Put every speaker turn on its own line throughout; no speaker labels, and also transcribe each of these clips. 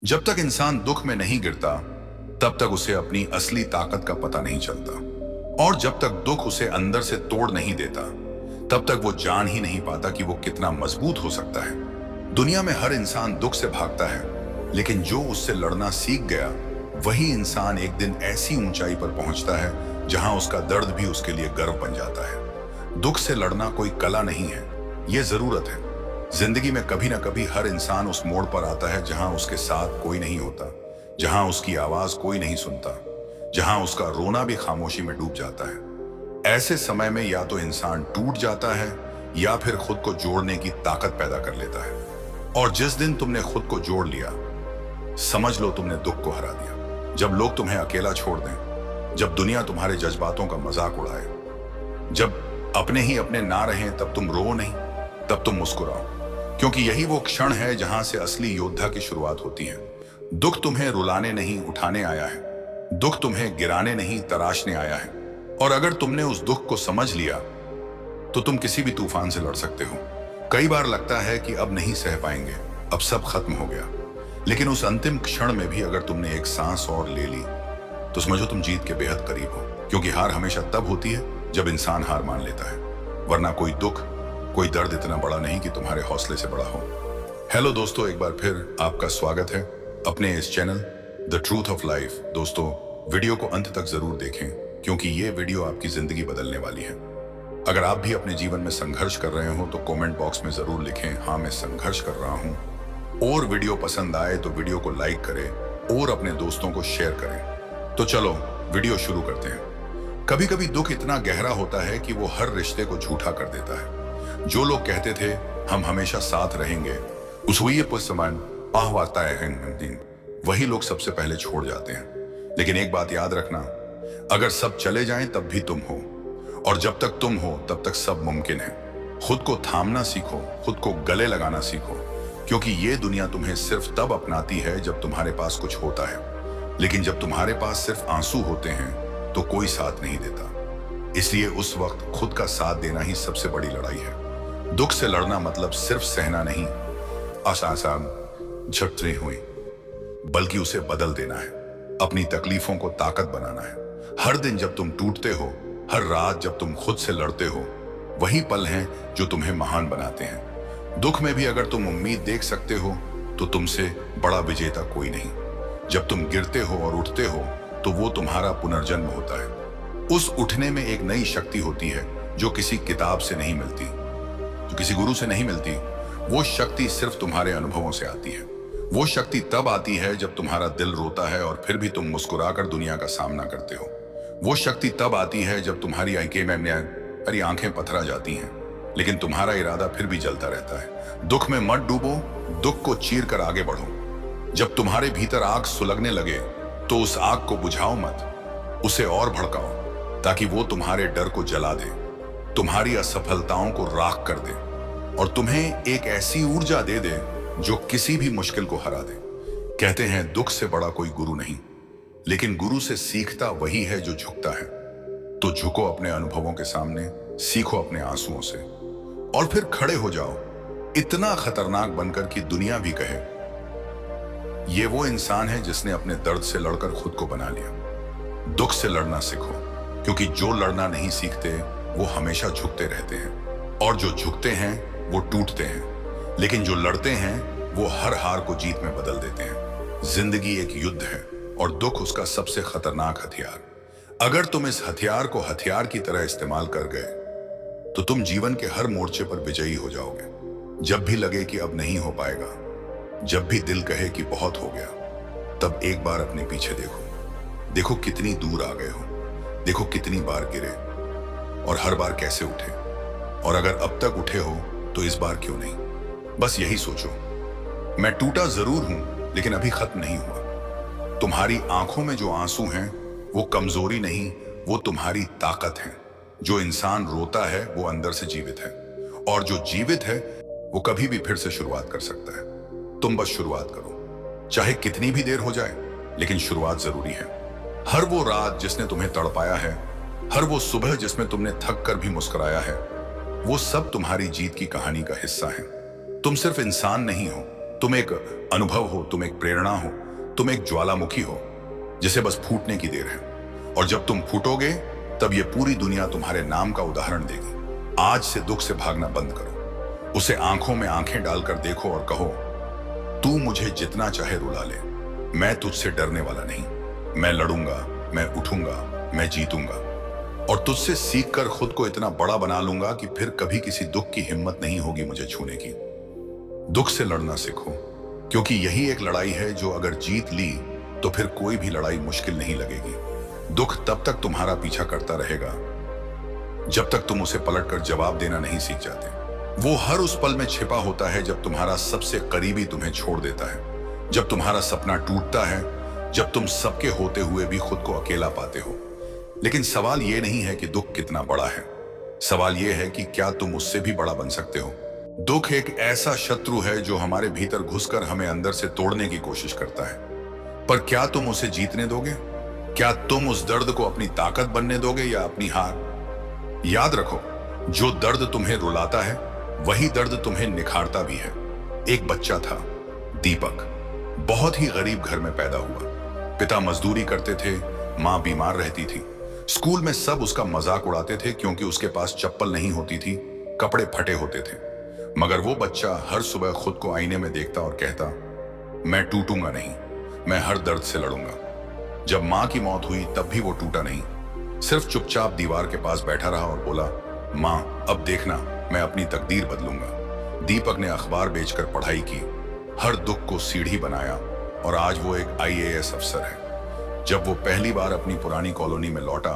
जब तक इंसान दुख में नहीं गिरता, तब तक उसे अपनी असली ताकत का पता नहीं चलता। और जब तक दुख उसे अंदर से तोड़ नहीं देता, तब तक वो जान ही नहीं पाता कि वो कितना मजबूत हो सकता है। दुनिया में हर इंसान दुख से भागता है, लेकिन जो उससे लड़ना सीख गया, वही इंसान एक दिन ऐसी ऊंचाई पर पहुंचता है जहां उसका दर्द भी उसके लिए गर्व बन जाता है। दुख से लड़ना कोई कला नहीं है, ये जरूरत है। जिंदगी में कभी ना कभी हर इंसान उस मोड़ पर आता है जहां उसके साथ कोई नहीं होता, जहां उसकी आवाज कोई नहीं सुनता, जहां उसका रोना भी खामोशी में डूब जाता है। ऐसे समय में या तो इंसान टूट जाता है या फिर खुद को जोड़ने की ताकत पैदा कर लेता है। और जिस दिन तुमने खुद को जोड़ लिया, समझ लो तुमने दुख को हरा दिया। जब लोग तुम्हें अकेला छोड़ दें, जब दुनिया तुम्हारे जज्बातों का मजाक उड़ाए, जब अपने ही अपने ना रहें, तब तुम रो नहीं, तब तुम मुस्कुराओ, क्योंकि यही वो क्षण है जहां से असली योद्धा की शुरुआत होती है। दुख तुम्हें रुलाने नहीं, उठाने आया है। दुख तुम्हें गिराने नहीं, तराशने आया है। और अगर तुमने उस दुख को समझ लिया, तो तुम किसी भी तूफान से लड़ सकते हो। कई बार लगता है कि अब नहीं सह पाएंगे, अब सब खत्म हो गया। लेकिन उस अंतिम क्षण में भी अगर तुमने एक सांस और ले ली, तो समझो तुम जीत के बेहद करीब हो। क्योंकि हार हमेशा तब होती है जब इंसान हार मान लेता है, वरना कोई दुख, कोई दर्द इतना बड़ा नहीं कि तुम्हारे हौसले से बड़ा हो। हेलो दोस्तों, एक बार फिर आपका स्वागत है अपने इस channel the truth of life. दोस्तों, वीडियो को अंत तक जरूर देखें, क्योंकि ये वीडियो आपकी जिंदगी बदलने वाली है। अगर आप भी अपने जीवन में संघर्ष कर रहे हो तो कमेंट बॉक्स में जरूर लिखें, हाँ मैं संघर्ष कर रहा हूं। और वीडियो पसंद आए तो वीडियो को लाइक करें और अपने दोस्तों को शेयर करें। तो चलो वीडियो शुरू करते हैं। कभी कभी दुख इतना गहरा होता है कि वो हर रिश्ते को झूठा कर देता है। जो लोग कहते थे हम हमेशा साथ रहेंगे, उस हुई पुष्मान आहवाता है, वही लोग सबसे पहले छोड़ जाते हैं। लेकिन एक बात याद रखना, अगर सब चले जाएं तब भी तुम हो, और जब तक तुम हो तब तक सब मुमकिन है। खुद को थामना सीखो, खुद को गले लगाना सीखो, क्योंकि ये दुनिया तुम्हें सिर्फ तब अपनाती है जब तुम्हारे पास कुछ होता है। लेकिन जब तुम्हारे पास सिर्फ आंसू होते हैं तो कोई साथ नहीं देता। इसलिए उस वक्त खुद का साथ देना ही सबसे बड़ी लड़ाई है। दुख से लड़ना मतलब सिर्फ सहना नहीं, आसान झटते हुए, बल्कि उसे बदल देना है। अपनी तकलीफों को ताकत बनाना है। हर दिन जब तुम टूटते हो, हर रात जब तुम खुद से लड़ते हो, वही पल हैं जो तुम्हें महान बनाते हैं। दुख में भी अगर तुम उम्मीद देख सकते हो, तो तुमसे बड़ा विजेता कोई नहीं। जब तुम गिरते हो और उठते हो, तो वो तुम्हारा पुनर्जन्म होता है। उस उठने में एक नई शक्ति होती है जो किसी किताब से नहीं मिलती, जो किसी गुरु से नहीं मिलती। वो शक्ति सिर्फ तुम्हारे अनुभवों से आती है। वो शक्ति तब आती है जब तुम्हारा दिल रोता है और फिर भी तुम मुस्कुराकर दुनिया का सामना करते हो। वो शक्ति तब आती है जब तुम्हारी आंखें पथरा जाती हैं, लेकिन तुम्हारा इरादा फिर भी जलता रहता है। दुख में मत डूबो, दुख को चीर कर आगे बढ़ो। जब तुम्हारे भीतर आग सुलगने लगे, तो उस आग को बुझाओ मत, उसे और भड़काओ, ताकि वो तुम्हारे डर को जला दे, तुम्हारी असफलताओं को राख कर दे, और तुम्हें एक ऐसी ऊर्जा दे दे जो किसी भी मुश्किल को हरा दे। कहते हैं दुख से बड़ा कोई गुरु नहीं, लेकिन गुरु से सीखता वही है जो झुकता है। तो झुको अपने अनुभवों के सामने, सीखो अपने आंसुओं से, और फिर खड़े हो जाओ, इतना खतरनाक बनकर कि दुनिया भी कहे ये वो इंसान है जिसने अपने दर्द से लड़कर खुद को बना लिया। दुख से लड़ना सीखो, क्योंकि जो लड़ना नहीं सीखते वो हमेशा झुकते रहते हैं, और जो झुकते हैं वो टूटते हैं। लेकिन जो लड़ते हैं वो हर हार को जीत में बदल देते हैं। जिंदगी एक युद्ध है, और दुख उसका सबसे खतरनाक हथियार। अगर तुम इस हथियार को हथियार की तरह इस्तेमाल कर गए, तो तुम जीवन के हर मोर्चे पर विजयी हो जाओगे। जब भी लगे कि अब नहीं हो पाएगा, जब भी दिल कहे कि बहुत हो गया, तब एक बार अपने पीछे देखो। देखो कितनी दूर आ गए हो, देखो कितनी बार गिरे, और हर बार कैसे उठे। और अगर अब तक उठे हो तो इस बार क्यों नहीं। बस यही सोचो, मैं टूटा जरूर हूं, लेकिन अभी खत्म नहीं हुआ। तुम्हारी आंखों में जो आंसू हैं वो कमजोरी नहीं, वो तुम्हारी ताकत है। जो इंसान रोता है वो अंदर से जीवित है, और जो जीवित है वो कभी भी फिर से शुरुआत कर सकता है। तुम बस शुरुआत करो, चाहे कितनी भी देर हो जाए, लेकिन शुरुआत जरूरी है। हर वो रात जिसने तुम्हें तड़पाया है, हर वो सुबह जिसमें तुमने थक कर भी मुस्कुराया है, वो सब तुम्हारी जीत की कहानी का हिस्सा है। तुम सिर्फ इंसान नहीं हो, तुम एक अनुभव हो, तुम एक प्रेरणा हो, तुम एक ज्वालामुखी हो जिसे बस फूटने की देर है। और जब तुम फूटोगे तब ये पूरी दुनिया तुम्हारे नाम का उदाहरण देगी। आज से दुख से भागना बंद करो, उसे आंखों में आंखें डालकर देखो और कहो, तू मुझे जितना चाहे रुला ले, मैं तुझसे डरने वाला नहीं। मैं लड़ूंगा, मैं उठूंगा, मैं जीतूंगा और तुझसे सीखकर खुद को इतना बड़ा बना लूंगा कि फिर कभी किसी दुख की हिम्मत नहीं होगी मुझे छूने की। दुख से लड़ना सीखो, क्योंकि यही एक लड़ाई है जो अगर जीत ली तो फिर कोई भी लड़ाई मुश्किल नहीं लगेगी। दुख तब तक तुम्हारा पीछा करता रहेगा जब तक तुम उसे पलटकर जवाब देना नहीं सीख जाते। वो हर उस पल में छिपा होता है जब तुम्हारा सबसे करीबी तुम्हें छोड़ देता है, जब तुम्हारा सपना टूटता है, जब तुम सबके होते हुए भी खुद को अकेला पाते हो। लेकिन सवाल यह नहीं है कि दुख कितना बड़ा है, सवाल यह है कि क्या तुम उससे भी बड़ा बन सकते हो। दुख एक ऐसा शत्रु है जो हमारे भीतर घुसकर हमें अंदर से तोड़ने की कोशिश करता है, पर क्या तुम उसे जीतने दोगे? क्या तुम उस दर्द को अपनी ताकत बनने दोगे या अपनी हार? याद रखो, जो दर्द तुम्हें रुलाता है वही दर्द तुम्हें निखारता भी है। एक बच्चा था, दीपक, बहुत ही गरीब घर में पैदा हुआ। पिता मजदूरी करते थे, मां बीमार रहती थी। स्कूल में सब उसका मजाक उड़ाते थे क्योंकि उसके पास चप्पल नहीं होती थी, कपड़े फटे होते थे। मगर वो बच्चा हर सुबह खुद को आईने में देखता और कहता, मैं टूटूंगा नहीं, मैं हर दर्द से लड़ूंगा। जब मां की मौत हुई तब भी वो टूटा नहीं, सिर्फ चुपचाप दीवार के पास बैठा रहा और बोला, मां अब देखना, मैं अपनी तकदीर बदलूंगा। दीपक ने अखबार बेचकर पढ़ाई की, हर दुख को सीढ़ी बनाया और आज वो एक IAS अफसर है। जब वो पहली बार अपनी पुरानी कॉलोनी में लौटा,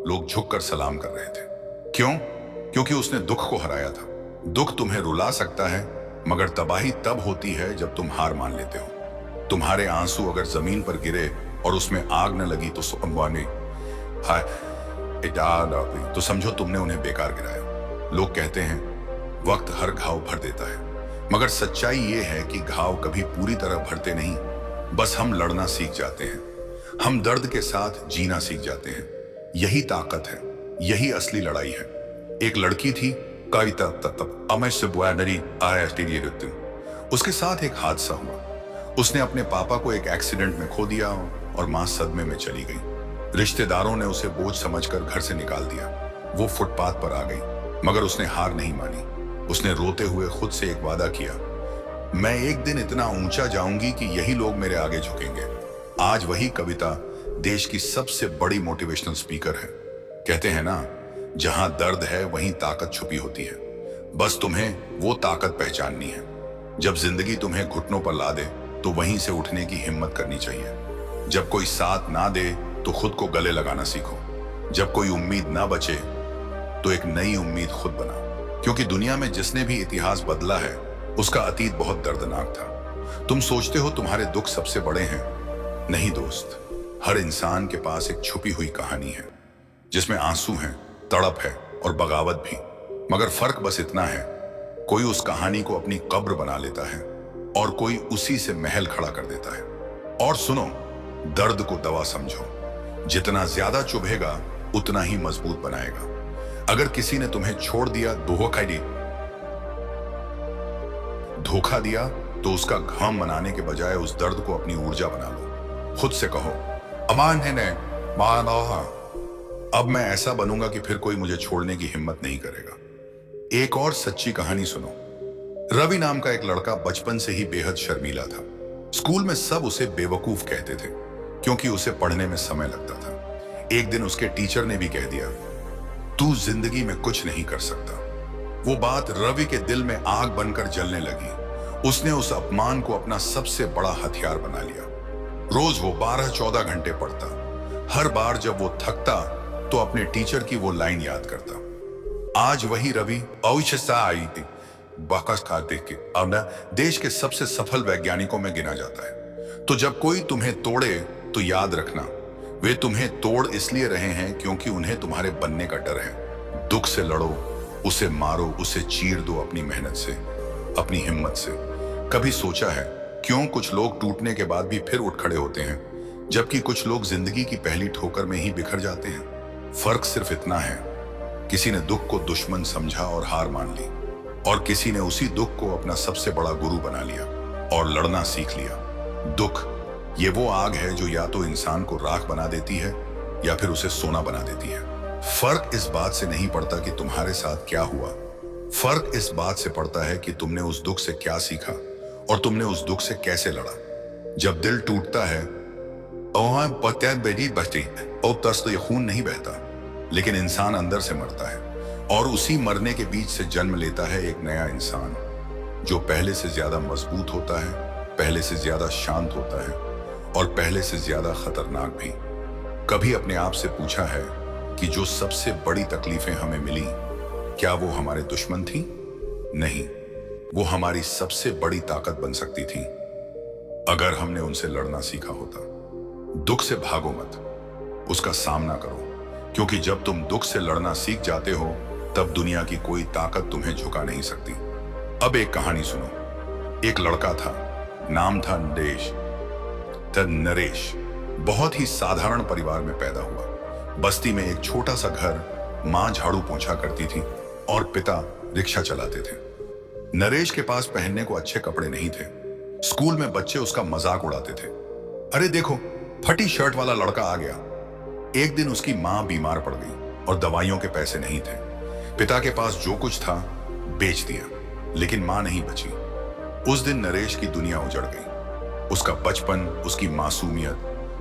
लोग झुककर सलाम कर रहे थे। क्यों? क्योंकि उसने दुख को हराया था। दुख तुम्हें रुला सकता है, मगर तबाही तब होती है जब तुम हार मान लेते हो। तुम्हारे आंसू अगर जमीन पर गिरे और उसमें आग न लगी तो समझो तुमने उन्हें बेकार गिराया। लोग कहते हैं वक्त हर घाव भर देता है, मगर सच्चाई ये है कि घाव कभी पूरी तरह भरते नहीं, बस हम लड़ना सीख जाते हैं, हम दर्द के साथ जीना सीख जाते हैं। यही ताकत है, यही असली लड़ाई है। एक लड़की थी, कविता, उसके साथ एक हादसा हुआ। उसने अपने पापा को एक एक्सीडेंट में खो दिया और मां सदमे में चली गई। रिश्तेदारों ने उसे बोझ समझकर घर से निकाल दिया। वो फुटपाथ पर आ गई, मगर उसने हार नहीं मानी। उसने रोते हुए खुद से एक वादा किया, मैं एक दिन इतना ऊंचा जाऊंगी कि यही लोग मेरे आगे झुकेंगे। आज वही कविता देश की सबसे बड़ी मोटिवेशनल स्पीकर है। कहते हैं ना, जहां दर्द है वहीं ताकत छुपी होती है, बस तुम्हें वो ताकत पहचाननी है। जब जिंदगी तुम्हें घुटनों पर ला दे तो वहीं से उठने की हिम्मत करनी चाहिए। जब कोई साथ ना दे तो खुद को गले लगाना सीखो। जब कोई उम्मीद ना बचे तो एक नई उम्मीद खुद बनाओ, क्योंकि दुनिया में जिसने भी इतिहास बदला है उसका अतीत बहुत दर्दनाक था। तुम सोचते हो तुम्हारे दुख सबसे बड़े हैं, नहीं दोस्त। हर इंसान के पास एक छुपी हुई कहानी है जिसमें आंसू हैं, तड़प है और बगावत भी। मगर फर्क बस इतना है, कोई उस कहानी को अपनी कब्र बना लेता है और कोई उसी से महल खड़ा कर देता है। और सुनो, दर्द को दवा समझो, जितना ज्यादा चुभेगा उतना ही मजबूत बनाएगा। अगर किसी ने तुम्हें छोड़ दिया, धोखा दिया, तो उसका घाम मनाने के बजाय उस दर्द को अपनी ऊर्जा बना लो। खुद से कहो, अमान है ने माना, अब मैं ऐसा बनूंगा कि फिर कोई मुझे छोड़ने की हिम्मत नहीं करेगा। एक और सच्ची कहानी सुनो। रवि नाम का एक लड़का बचपन से ही बेहद शर्मीला था। स्कूल में सब उसे बेवकूफ कहते थे क्योंकि उसे पढ़ने में समय लगता था। एक दिन उसके टीचर ने भी कह दिया, तू जिंदगी में कुछ नहीं कर सकता। वो बात रवि के दिल में आग बनकर जलने लगी। उसने उस अपमान को अपना सबसे बड़ा हथियार बना लिया। रोज वो 12-14 घंटे पढ़ता। हर बार जब वो थकता तो अपने टीचर की वो लाइन याद करता। आज वही रवि आई थी, देश के सबसे सफल वैज्ञानिकों में गिना जाता है। तो जब कोई तुम्हें तोड़े तो याद रखना, वे तुम्हें तोड़ इसलिए रहे हैं क्योंकि उन्हें तुम्हारे बनने का डर है। दुख से लड़ो, उसे मारो, उसे चीर दो अपनी मेहनत से, अपनी हिम्मत से। कभी सोचा है क्यों कुछ लोग टूटने के बाद भी फिर उठ खड़े होते हैं, जबकि कुछ लोग जिंदगी की पहली ठोकर में ही बिखर जाते हैं? फर्क सिर्फ इतना है, किसी ने दुख को दुश्मन समझा और हार मान ली, और किसी ने उसी दुख को अपना सबसे बड़ा गुरु बना लिया और लड़ना सीख लिया। दुख ये वो आग है जो या तो इंसान को राख बना देती है या फिर उसे सोना बना देती है। फर्क इस बात से नहीं पड़ता कि तुम्हारे साथ क्या हुआ, फर्क इस बात से पड़ता है कि तुमने उस दुख से क्या सीखा और तुमने उस दुख से कैसे लड़ा। जब दिल टूटता है बेटी बचती और तस्त खून नहीं बहता, लेकिन इंसान अंदर से मरता है और उसी मरने के बीच से जन्म लेता है एक नया इंसान जो पहले से ज्यादा मजबूत होता है, पहले से ज्यादा शांत होता है और पहले से ज्यादा खतरनाक भी। कभी अपने आप से पूछा है कि जो सबसे बड़ी तकलीफें हमें मिली, क्या वो हमारे दुश्मन थी? नहीं, वो हमारी सबसे बड़ी ताकत बन सकती थी अगर हमने उनसे लड़ना सीखा होता। दुख से भागो मत, उसका सामना करो, क्योंकि जब तुम दुख से लड़ना सीख जाते हो तब दुनिया की कोई ताकत तुम्हें झुका नहीं सकती। अब एक कहानी सुनो। एक लड़का था, नाम था नरेश। बहुत ही साधारण परिवार में पैदा हुआ। बस्ती में एक छोटा सा घर, मां झाड़ू पोंछा करती थी और पिता रिक्शा चलाते थे। नरेश के पास पहनने को अच्छे कपड़े नहीं थे। स्कूल में बच्चे उसका मजाक उड़ाते थे। अरे देखो, फटी शर्ट वाला लड़का आ गया। एक दिन उसकी मां बीमार पड़ गई और दवाइयों के पैसे नहीं थे। पिता के पास जो कुछ था बेच दिया, लेकिन मां नहीं बची। उस दिन नरेश की दुनिया उजड़ गई। उसका बचपन, उसकी मासूमियत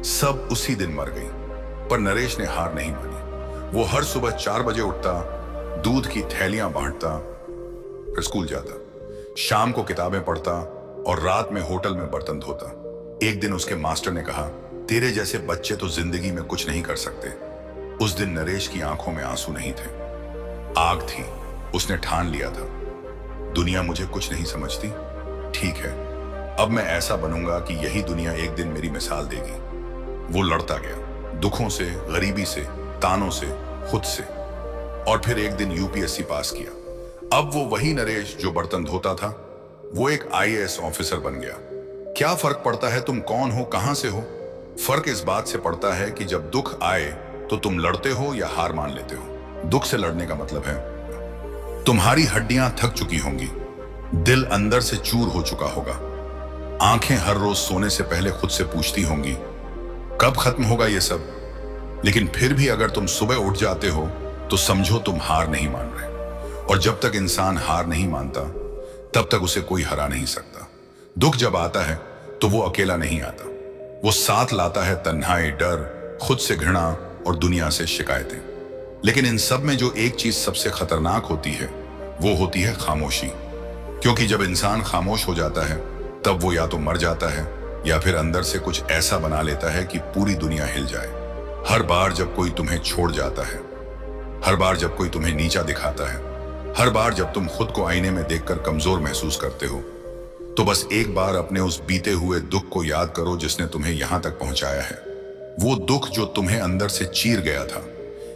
सब उसी दिन मर गई। पर नरेश ने हार नहीं मानी। वो हर सुबह 4 बजे उठता, दूध की थैलियां बांटता, फिर स्कूल जाता, शाम को किताबें पढ़ता और रात में होटल में बर्तन धोता। एक दिन उसके मास्टर ने कहा, तेरे जैसे बच्चे तो जिंदगी में कुछ नहीं कर सकते। उस दिन नरेश की आंखों में आंसू नहीं थे, आग थी। उसने ठान लिया था, दुनिया मुझे कुछ नहीं समझती, ठीक है, अब मैं ऐसा बनूंगा कि यही दुनिया एक दिन मेरी मिसाल देगी। वो लड़ता गया, दुखों से, गरीबी से, तानों से, खुद से, और फिर एक दिन यूपीएससी पास किया। अब वो वही नरेश जो बर्तन धोता था, वो एक आईएएस ऑफिसर बन गया। क्या फर्क पड़ता है तुम कौन हो, कहां से हो? फर्क इस बात से पड़ता है कि जब दुख आए तो तुम लड़ते हो या हार मान लेते हो। दुख से लड़ने का मतलब है तुम्हारी हड्डियां थक चुकी होंगी, दिल अंदर से चूर हो चुका होगा, आंखें हर रोज सोने से पहले खुद से पूछती होंगी कब खत्म होगा ये सब। लेकिन फिर भी अगर तुम सुबह उठ जाते हो तो समझो तुम हार नहीं मान रहे। और जब तक इंसान हार नहीं मानता तब तक उसे कोई हरा नहीं सकता। दुख जब आता है तो वो अकेला नहीं आता, वो साथ लाता है तन्हाई, डर, खुद से घृणा और दुनिया से शिकायतें। लेकिन इन सब में जो एक चीज सबसे खतरनाक होती है वो होती है खामोशी। क्योंकि जब इंसान खामोश हो जाता है तब वो या तो मर जाता है या फिर अंदर से कुछ ऐसा बना लेता है कि पूरी दुनिया हिल जाए। हर बार जब कोई तुम्हें छोड़ जाता है, हर बार जब कोई तुम्हें नीचा दिखाता है, हर बार जब तुम खुद को आईने में देखकर कमजोर महसूस करते हो, तो बस एक बार अपने उस बीते हुए दुख को याद करो जिसने तुम्हें यहां तक पहुंचाया है। वो दुख जो तुम्हें अंदर से चीर गया था,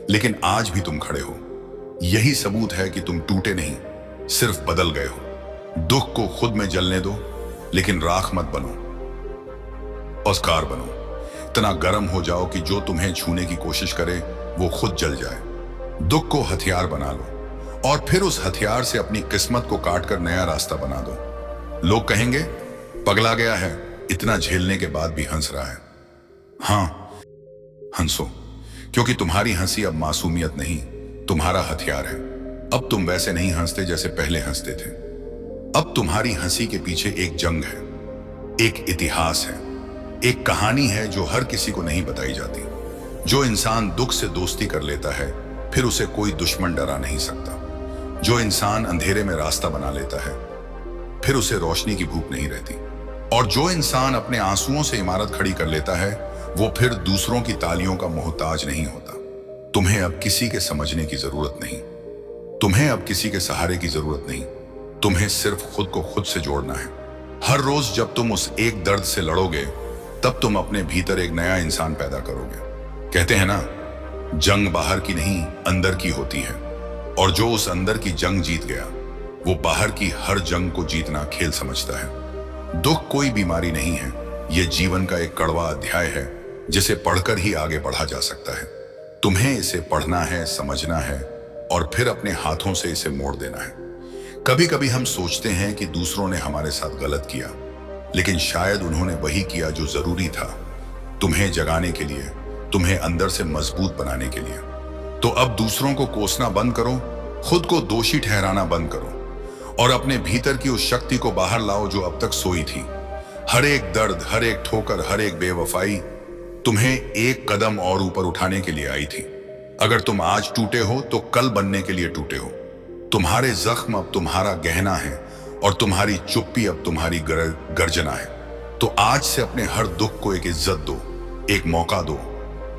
लेकिन आज भी तुम खड़े हो। यही सबूत है कि तुम टूटे नहीं, सिर्फ बदल गए हो। दुख को खुद में जलने दो, लेकिन राख मत बनो, औस्कार बनो। इतना गर्म हो जाओ कि जो तुम्हें छूने की कोशिश करे वो खुद जल जाए। दुख को हथियार बना लो और फिर उस हथियार से अपनी किस्मत को काटकर नया रास्ता बना दो। लोग कहेंगे पगला गया है, इतना झेलने के बाद भी हंस रहा है। हाँ, हंसो, क्योंकि तुम्हारी हंसी अब मासूमियत नहीं, तुम्हारा हथियार है। अब तुम वैसे नहीं हंसते जैसे पहले हंसते थे। अब तुम्हारी हंसी के पीछे एक जंग है, एक इतिहास है, एक कहानी है जो हर किसी को नहीं बताई जाती। जो इंसान दुख से दोस्ती कर लेता है फिर उसे कोई दुश्मन डरा नहीं सकता। जो इंसान अंधेरे में रास्ता बना लेता है फिर उसे रोशनी की भूख नहीं रहती। और जो इंसान अपने आंसुओं से इमारत खड़ी कर लेता है वो फिर दूसरों की तालियों का मोहताज नहीं होता। तुम्हें अब किसी के समझने की जरूरत नहीं, तुम्हें अब किसी के सहारे की जरूरत नहीं, तुम्हें सिर्फ खुद को खुद से जोड़ना है। हर रोज जब तुम उस एक दर्द से लड़ोगे तब तुम अपने भीतर एक नया इंसान पैदा करोगे। कहते हैं ना, जंग बाहर की नहीं अंदर की होती है, और जो उस अंदर की जंग जीत गया वो बाहर की हर जंग को जीतना खेल समझता है। दुख कोई बीमारी नहीं है, यह जीवन का एक कड़वा अध्याय है जिसे पढ़कर ही आगे बढ़ा जा सकता है। तुम्हें इसे पढ़ना है, समझना है और फिर अपने हाथों से इसे मोड़ देना है। कभी कभी हम सोचते हैं कि दूसरों ने हमारे साथ गलत किया, लेकिन शायद उन्होंने वही किया जो जरूरी था, तुम्हें जगाने के लिए, तुम्हें अंदर से मजबूत बनाने के लिए। तो अब दूसरों को कोसना बंद करो, खुद को दोषी ठहराना बंद करो और अपने भीतर की उस शक्ति को बाहर लाओ जो अब तक सोई थी। हर एक दर्द, हर एक ठोकर, हर एक बेवफाई तुम्हें एक कदम और ऊपर उठाने के लिए आई थी। अगर तुम आज टूटे हो तो कल बनने के लिए टूटे हो। तुम्हारे जख्म अब तुम्हारा गहना है और तुम्हारी चुप्पी अब तुम्हारी गर्जना है। तो आज से अपने हर दुख को एक इज्जत दो, एक मौका दो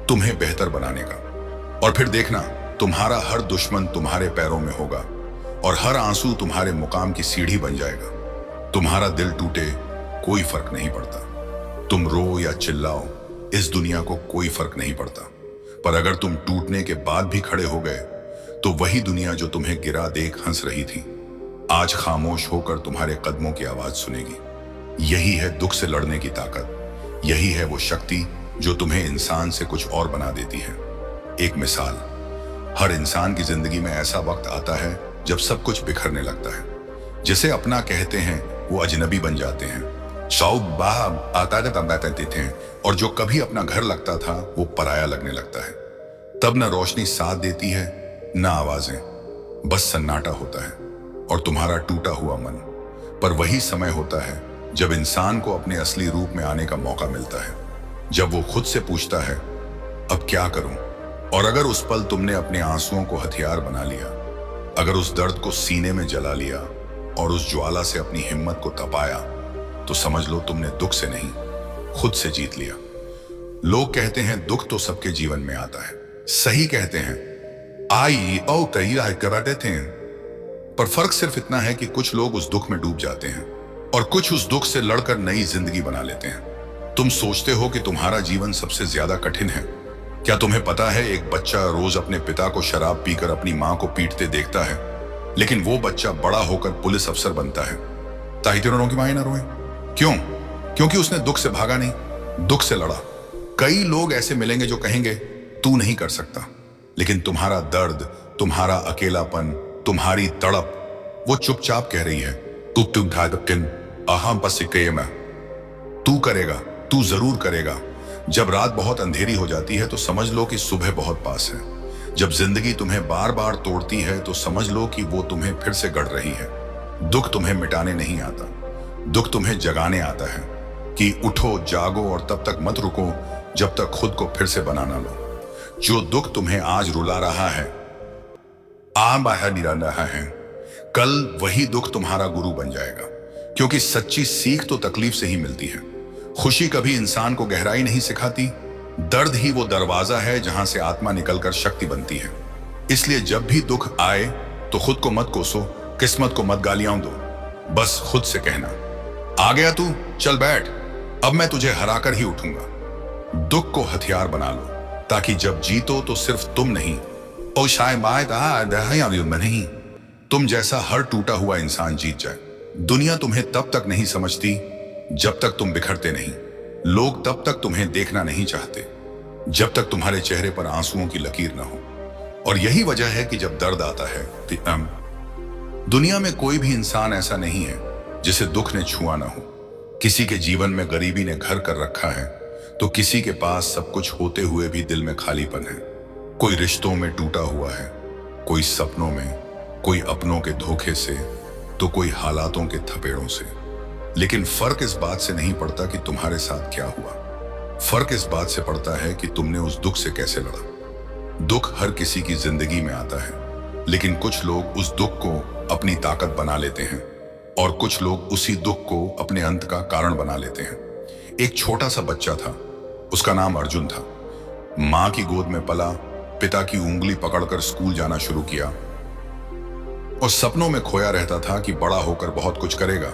तुम्हें बेहतर बनाने का। और फिर देखना, तुम्हारा हर दुश्मन तुम्हारे पैरों में होगा और हर आंसू तुम्हारे मुकाम की सीढ़ी बन जाएगा। तुम्हारा दिल टूटे, कोई फर्क नहीं पड़ता। तुम रो या चिल्लाओ, इस दुनिया को कोई फर्क नहीं पड़ता। पर अगर तुम टूटने के बाद भी खड़े हो गए तो वही दुनिया जो तुम्हें गिरा देख हंस रही थी, आज खामोश होकर तुम्हारे कदमों की आवाज सुनेगी। यही है दुख से लड़ने की ताकत। यही है वो शक्ति जो तुम्हें इंसान से कुछ और बना देती है। एक मिसाल, हर इंसान की जिंदगी में ऐसा वक्त आता है जब सब कुछ बिखरने लगता है। जिसे अपना कहते हैं वो अजनबी बन जाते हैं। थे और जो कभी अपना घर लगता था वो पराया लगने लगता है। तब न रोशनी साथ देती है, न आवाजें, बस सन्नाटा होता है और तुम्हारा टूटा हुआ मन। पर वही समय होता है जब इंसान को अपने असली रूप में आने का मौका मिलता है, जब वो खुद से पूछता है अब क्या करूं। और अगर उस पल तुमने अपने आंसुओं को हथियार बना लिया, अगर उस दर्द को सीने में जला लिया और उस ज्वाला से अपनी हिम्मत को तपाया, तो समझ लो तुमने दुख से नहीं, खुद से जीत लिया। लोग कहते हैं दुख तो सबके जीवन में आता है। सही कहते हैं, आई ओ कई करा देते हैं। पर फर्क सिर्फ इतना है कि कुछ लोग उस दुख में डूब जाते हैं और कुछ उस दुख से लड़कर नई जिंदगी बना लेते हैं। तुम सोचते हो कि तुम्हारा जीवन सबसे ज्यादा कठिन है। क्या तुम्हें पता है, एक बच्चा रोज अपने पिता को शराब पीकर अपनी मां को पीटते देखता है, लेकिन वो बच्चा बड़ा होकर पुलिस अफसर बनता है। ताहितिरों की माएं ना रोए। क्यों? क्योंकि उसने दुख से भागा नहीं, दुख से लड़ा। कई लोग ऐसे मिलेंगे जो कहेंगे तू नहीं कर सकता, लेकिन तुम्हारा दर्द, तुम्हारा अकेलापन, तुम्हारी तड़प वो चुपचाप कह रही है तू करेगा, तू जरूर करेगा। जब रात बहुत अंधेरी हो जाती है तो समझ लो कि सुबह बहुत पास है। जब जिंदगी तुम्हें बार बार तोड़ती है तो समझ लो कि वो तुम्हें फिर से गढ़ रही है। दुख तुम्हें मिटाने नहीं आता, दुख तुम्हें जगाने आता है कि उठो, जागो और तब तक मत रुको जब तक खुद को फिर से बना ना लो। जो दुख तुम्हें आज रुला रहा है, बाहर निरा रहा है, कल वही दुख तुम्हारा गुरु बन जाएगा। क्योंकि सच्ची सीख तो तकलीफ से ही मिलती है। खुशी कभी इंसान को गहराई नहीं सिखाती, दर्द ही वो दरवाजा है जहां से आत्मा निकलकर शक्ति बनती है। इसलिए जब भी दुख आए तो खुद को मत कोसो, किस्मत को मत गालियां दो, बस खुद से कहना, आ गया तू, चल बैठ, अब मैं तुझे हराकर ही उठूंगा। दुख को हथियार बना लो ताकि जब जीतो तो सिर्फ तुम नहीं, ओ शायद नहीं, तुम जैसा हर टूटा हुआ इंसान जीत जाए। दुनिया तुम्हें तब तक नहीं समझती जब तक तुम बिखरते नहीं। लोग तब तक तुम्हें देखना नहीं चाहते जब तक तुम्हारे चेहरे पर आंसुओं की लकीर ना हो। और यही वजह है कि जब दर्द आता है, दुनिया में कोई भी इंसान ऐसा नहीं है जिसे दुख ने छुआ ना हो। किसी के जीवन में गरीबी ने घर कर रखा है तो किसी के पास सब कुछ होते हुए भी दिल में खालीपन है। कोई रिश्तों में टूटा हुआ है, कोई सपनों में, कोई अपनों के धोखे से, तो कोई हालातों के थपेड़ों से। लेकिन फर्क इस बात से नहीं पड़ता कि तुम्हारे साथ क्या हुआ, फर्क इस बात से पड़ता है कि तुमने उस दुख से कैसे लड़ा। दुख हर किसी की जिंदगी में आता है, लेकिन कुछ लोग उस दुख को अपनी ताकत बना लेते हैं और कुछ लोग उसी दुख को अपने अंत का कारण बना लेते हैं। एक छोटा सा बच्चा था, उसका नाम अर्जुन था। मां की गोद में पला, पिता की उंगली पकड़कर स्कूल जाना शुरू किया और सपनों में खोया रहता था कि बड़ा होकर बहुत कुछ करेगा,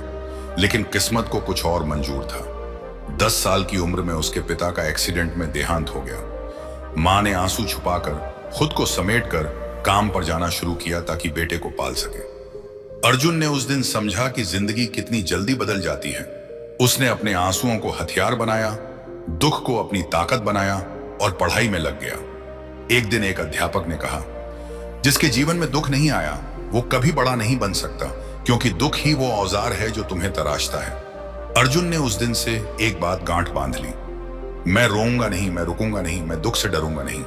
लेकिन किस्मत को कुछ और मंजूर था। 10 साल की उम्र में उसके पिता का एक्सीडेंट में देहांत हो गया। मां ने आंसू छुपाकर, खुद को समेटकर काम पर जाना शुरू किया ताकि बेटे को पाल सके। अर्जुन ने उस दिन समझा कि जिंदगी कितनी जल्दी बदल जाती है। उसने अपने आंसुओं को हथियार बनाया, दुख को अपनी ताकत बनाया और पढ़ाई में लग गया। एक दिन एक अध्यापक ने कहा, जिसके जीवन में दुख नहीं आया वो कभी बड़ा नहीं बन सकता, क्योंकि दुख ही वो औजार है जो तुम्हें तराशता है। अर्जुन ने उस दिन से एक बात गांठ बांध ली, मैं रोऊंगा नहीं, मैं रुकूंगा नहीं, मैं दुख से डरूंगा नहीं,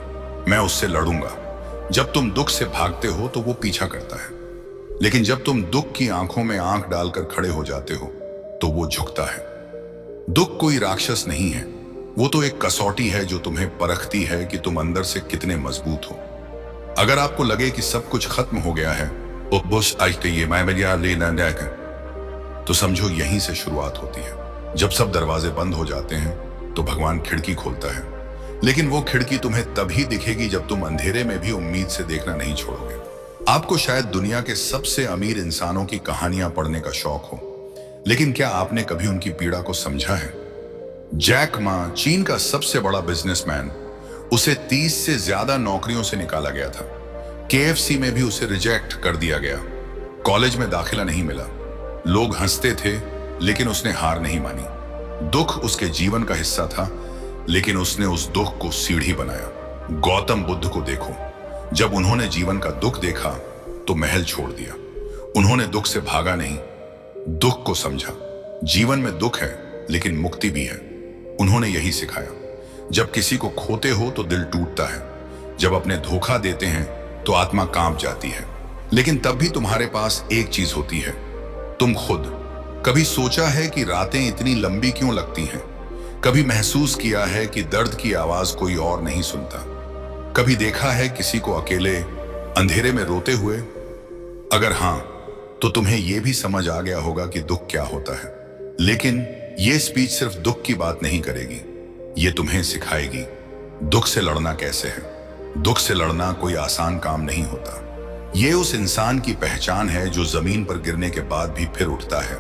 मैं उससे लड़ूंगा। जब तुम दुख से भागते हो तो वो पीछा करता है, लेकिन जब तुम दुख की आंखों में आंख डालकर खड़े हो जाते हो तो वो झुकता है। दुख कोई राक्षस नहीं है, वो तो एक कसौटी है जो तुम्हें परखती है कि तुम अंदर से कितने मजबूत हो। अगर आपको लगे कि सब कुछ खत्म हो गया है तो समझो यहीं से शुरुआत होती है। जब सब दरवाजे बंद हो जाते हैं तो भगवान खिड़की खोलता है, लेकिन वो खिड़की तुम्हें तभी दिखेगी जब तुम अंधेरे में भी उम्मीद से देखना नहीं छोड़ोगे। आपको शायद दुनिया के सबसे अमीर इंसानों की कहानियां पढ़ने का शौक हो, लेकिन क्या आपने कभी उनकी पीड़ा को समझा है? जैक मा, चीन का सबसे बड़ा बिजनेसमैन, उसे 30 से ज्यादा नौकरियों से निकाला गया था। केएफसी में भी उसे रिजेक्ट कर दिया गया। कॉलेज में दाखिला नहीं मिला। लोग हंसते थे, लेकिन उसने हार नहीं मानी। दुख उसके जीवन का हिस्सा था, लेकिन उसने उस दुख को सीढ़ी बनाया। गौतम बुद्ध को देखो, जब उन्होंने जीवन का दुख देखा तो महल छोड़ दिया। उन्होंने दुख से भागा नहीं, दुख को समझा। जीवन में दुख है, लेकिन मुक्ति भी है। उन्होंने यही सिखाया। जब किसी को खोते हो तो दिल टूटता है, जब अपने धोखा देते हैं तो आत्मा कांप जाती है, लेकिन तब भी तुम्हारे पास एक चीज होती है, तुम खुद। कभी सोचा है कि रातें इतनी लंबी क्यों लगती हैं? कभी महसूस किया है कि दर्द की आवाज कोई और नहीं सुनता? कभी देखा है किसी को अकेले अंधेरे में रोते हुए? अगर हां, तो तुम्हें यह भी समझ आ गया होगा कि दुख क्या होता है। लेकिन यह स्पीच सिर्फ दुख की बात नहीं करेगी, ये तुम्हें सिखाएगी दुख से लड़ना कैसे है। दुख से लड़ना कोई आसान काम नहीं होता। ये उस इंसान की पहचान है जो जमीन पर गिरने के बाद भी फिर उठता है,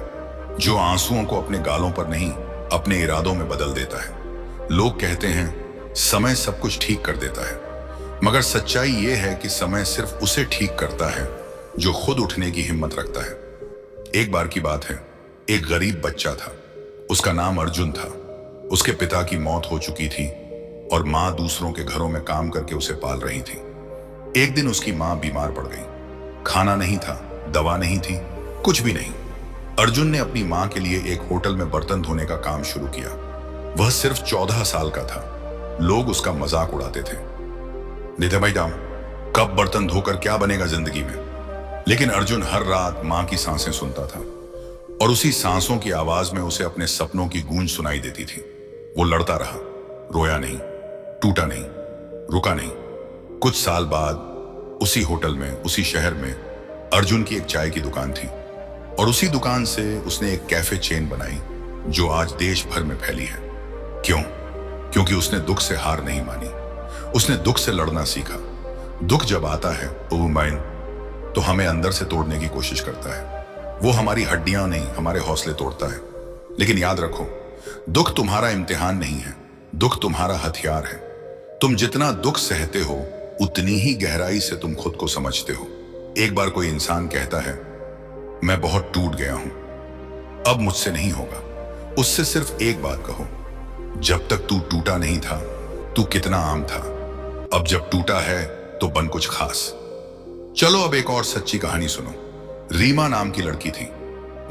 जो आंसुओं को अपने गालों पर नहीं, अपने इरादों में बदल देता है। लोग कहते हैं समय सब कुछ ठीक कर देता है, मगर सच्चाई ये है कि समय सिर्फ उसे ठीक करता है जो खुद उठने की हिम्मत रखता है। एक बार की बात है, एक गरीब बच्चा था। उसका नाम अर्जुन था। उसके पिता की मौत हो चुकी थी और मां दूसरों के घरों में काम करके उसे पाल रही थी। एक दिन उसकी मां बीमार पड़ गई। खाना नहीं था, दवा नहीं थी, कुछ भी नहीं। अर्जुन ने अपनी मां के लिए एक होटल में बर्तन धोने का काम शुरू किया। वह सिर्फ 14 साल का था। लोग उसका मजाक उड़ाते थे, निधे भाई दाम, कब बर्तन धोकर क्या बनेगा जिंदगी में। लेकिन अर्जुन हर रात मां की सांसें सुनता था और उसी सांसों की आवाज में उसे अपने सपनों की गूंज सुनाई देती थी। वो लड़ता रहा, रोया नहीं, टूटा नहीं, रुका नहीं। कुछ साल बाद उसी होटल में, उसी शहर में अर्जुन की एक चाय की दुकान थी और उसी दुकान से उसने एक कैफे चेन बनाई जो आज देश भर में फैली है। क्यों? क्योंकि उसने दुख से हार नहीं मानी। उसने दुख से लड़ना सीखा। दुख जब आता है तो हमें अंदर से तोड़ने की कोशिश करता है। वो हमारी हड्डियां नहीं, हमारे हौसले तोड़ता है। लेकिन याद रखो, दुख तुम्हारा इम्तिहान नहीं है, दुख तुम्हारा हथियार है। तुम जितना दुख सहते हो उतनी ही गहराई से तुम खुद को समझते हो। एक बार कोई इंसान कहता है, मैं बहुत टूट गया हूं, अब मुझसे नहीं होगा। उससे सिर्फ एक बात कहो, जब तक तू टूटा नहीं था तू कितना आम था, अब जब टूटा है तो बन कुछ खास। चलो अब एक और सच्ची कहानी सुनो। रीमा नाम की लड़की थी,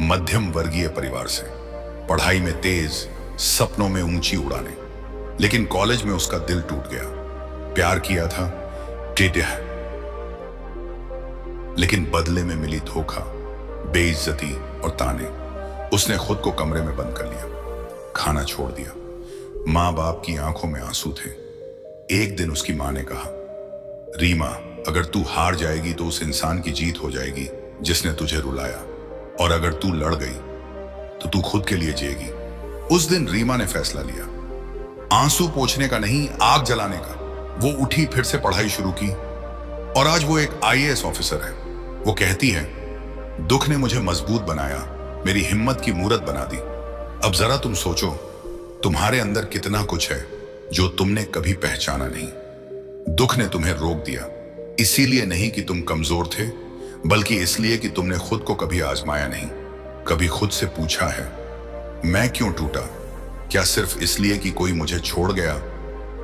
मध्यम वर्गीय परिवार से, पढ़ाई में तेज, सपनों में ऊंची उड़ाने। लेकिन कॉलेज में उसका दिल टूट गया। प्यार किया था, लेकिन बदले में मिली धोखा, बेइज्जती और ताने। उसने खुद को कमरे में बंद कर लिया, खाना छोड़ दिया। माँ बाप की आंखों में आंसू थे। एक दिन उसकी माँ ने कहा, रीमा, अगर तू हार जाएगी तो उस इंसान की जीत हो जाएगी जिसने तुझे रुलाया, और अगर तू लड़ गई तो तू खुद के लिए जिएगी। उस दिन रीमा ने फैसला लिया, आंसू पोंछने का नहीं, आग जलाने का। वो उठी, फिर से पढ़ाई शुरू की और आज वो एक आईएएस ऑफिसर है। वो कहती है, दुख ने मुझे मजबूत बनाया, मेरी हिम्मत की मूरत बना दी। अब जरा तुम सोचो, तुम्हारे अंदर कितना कुछ है जो तुमने कभी पहचाना नहीं। दुख ने तुम्हें रोक दिया, इसीलिए नहीं कि तुम कमजोर थे, बल्कि इसलिए कि तुमने खुद को कभी आजमाया नहीं। कभी खुद से पूछा है, मैं क्यों टूटा? क्या सिर्फ इसलिए कि कोई मुझे छोड़ गया,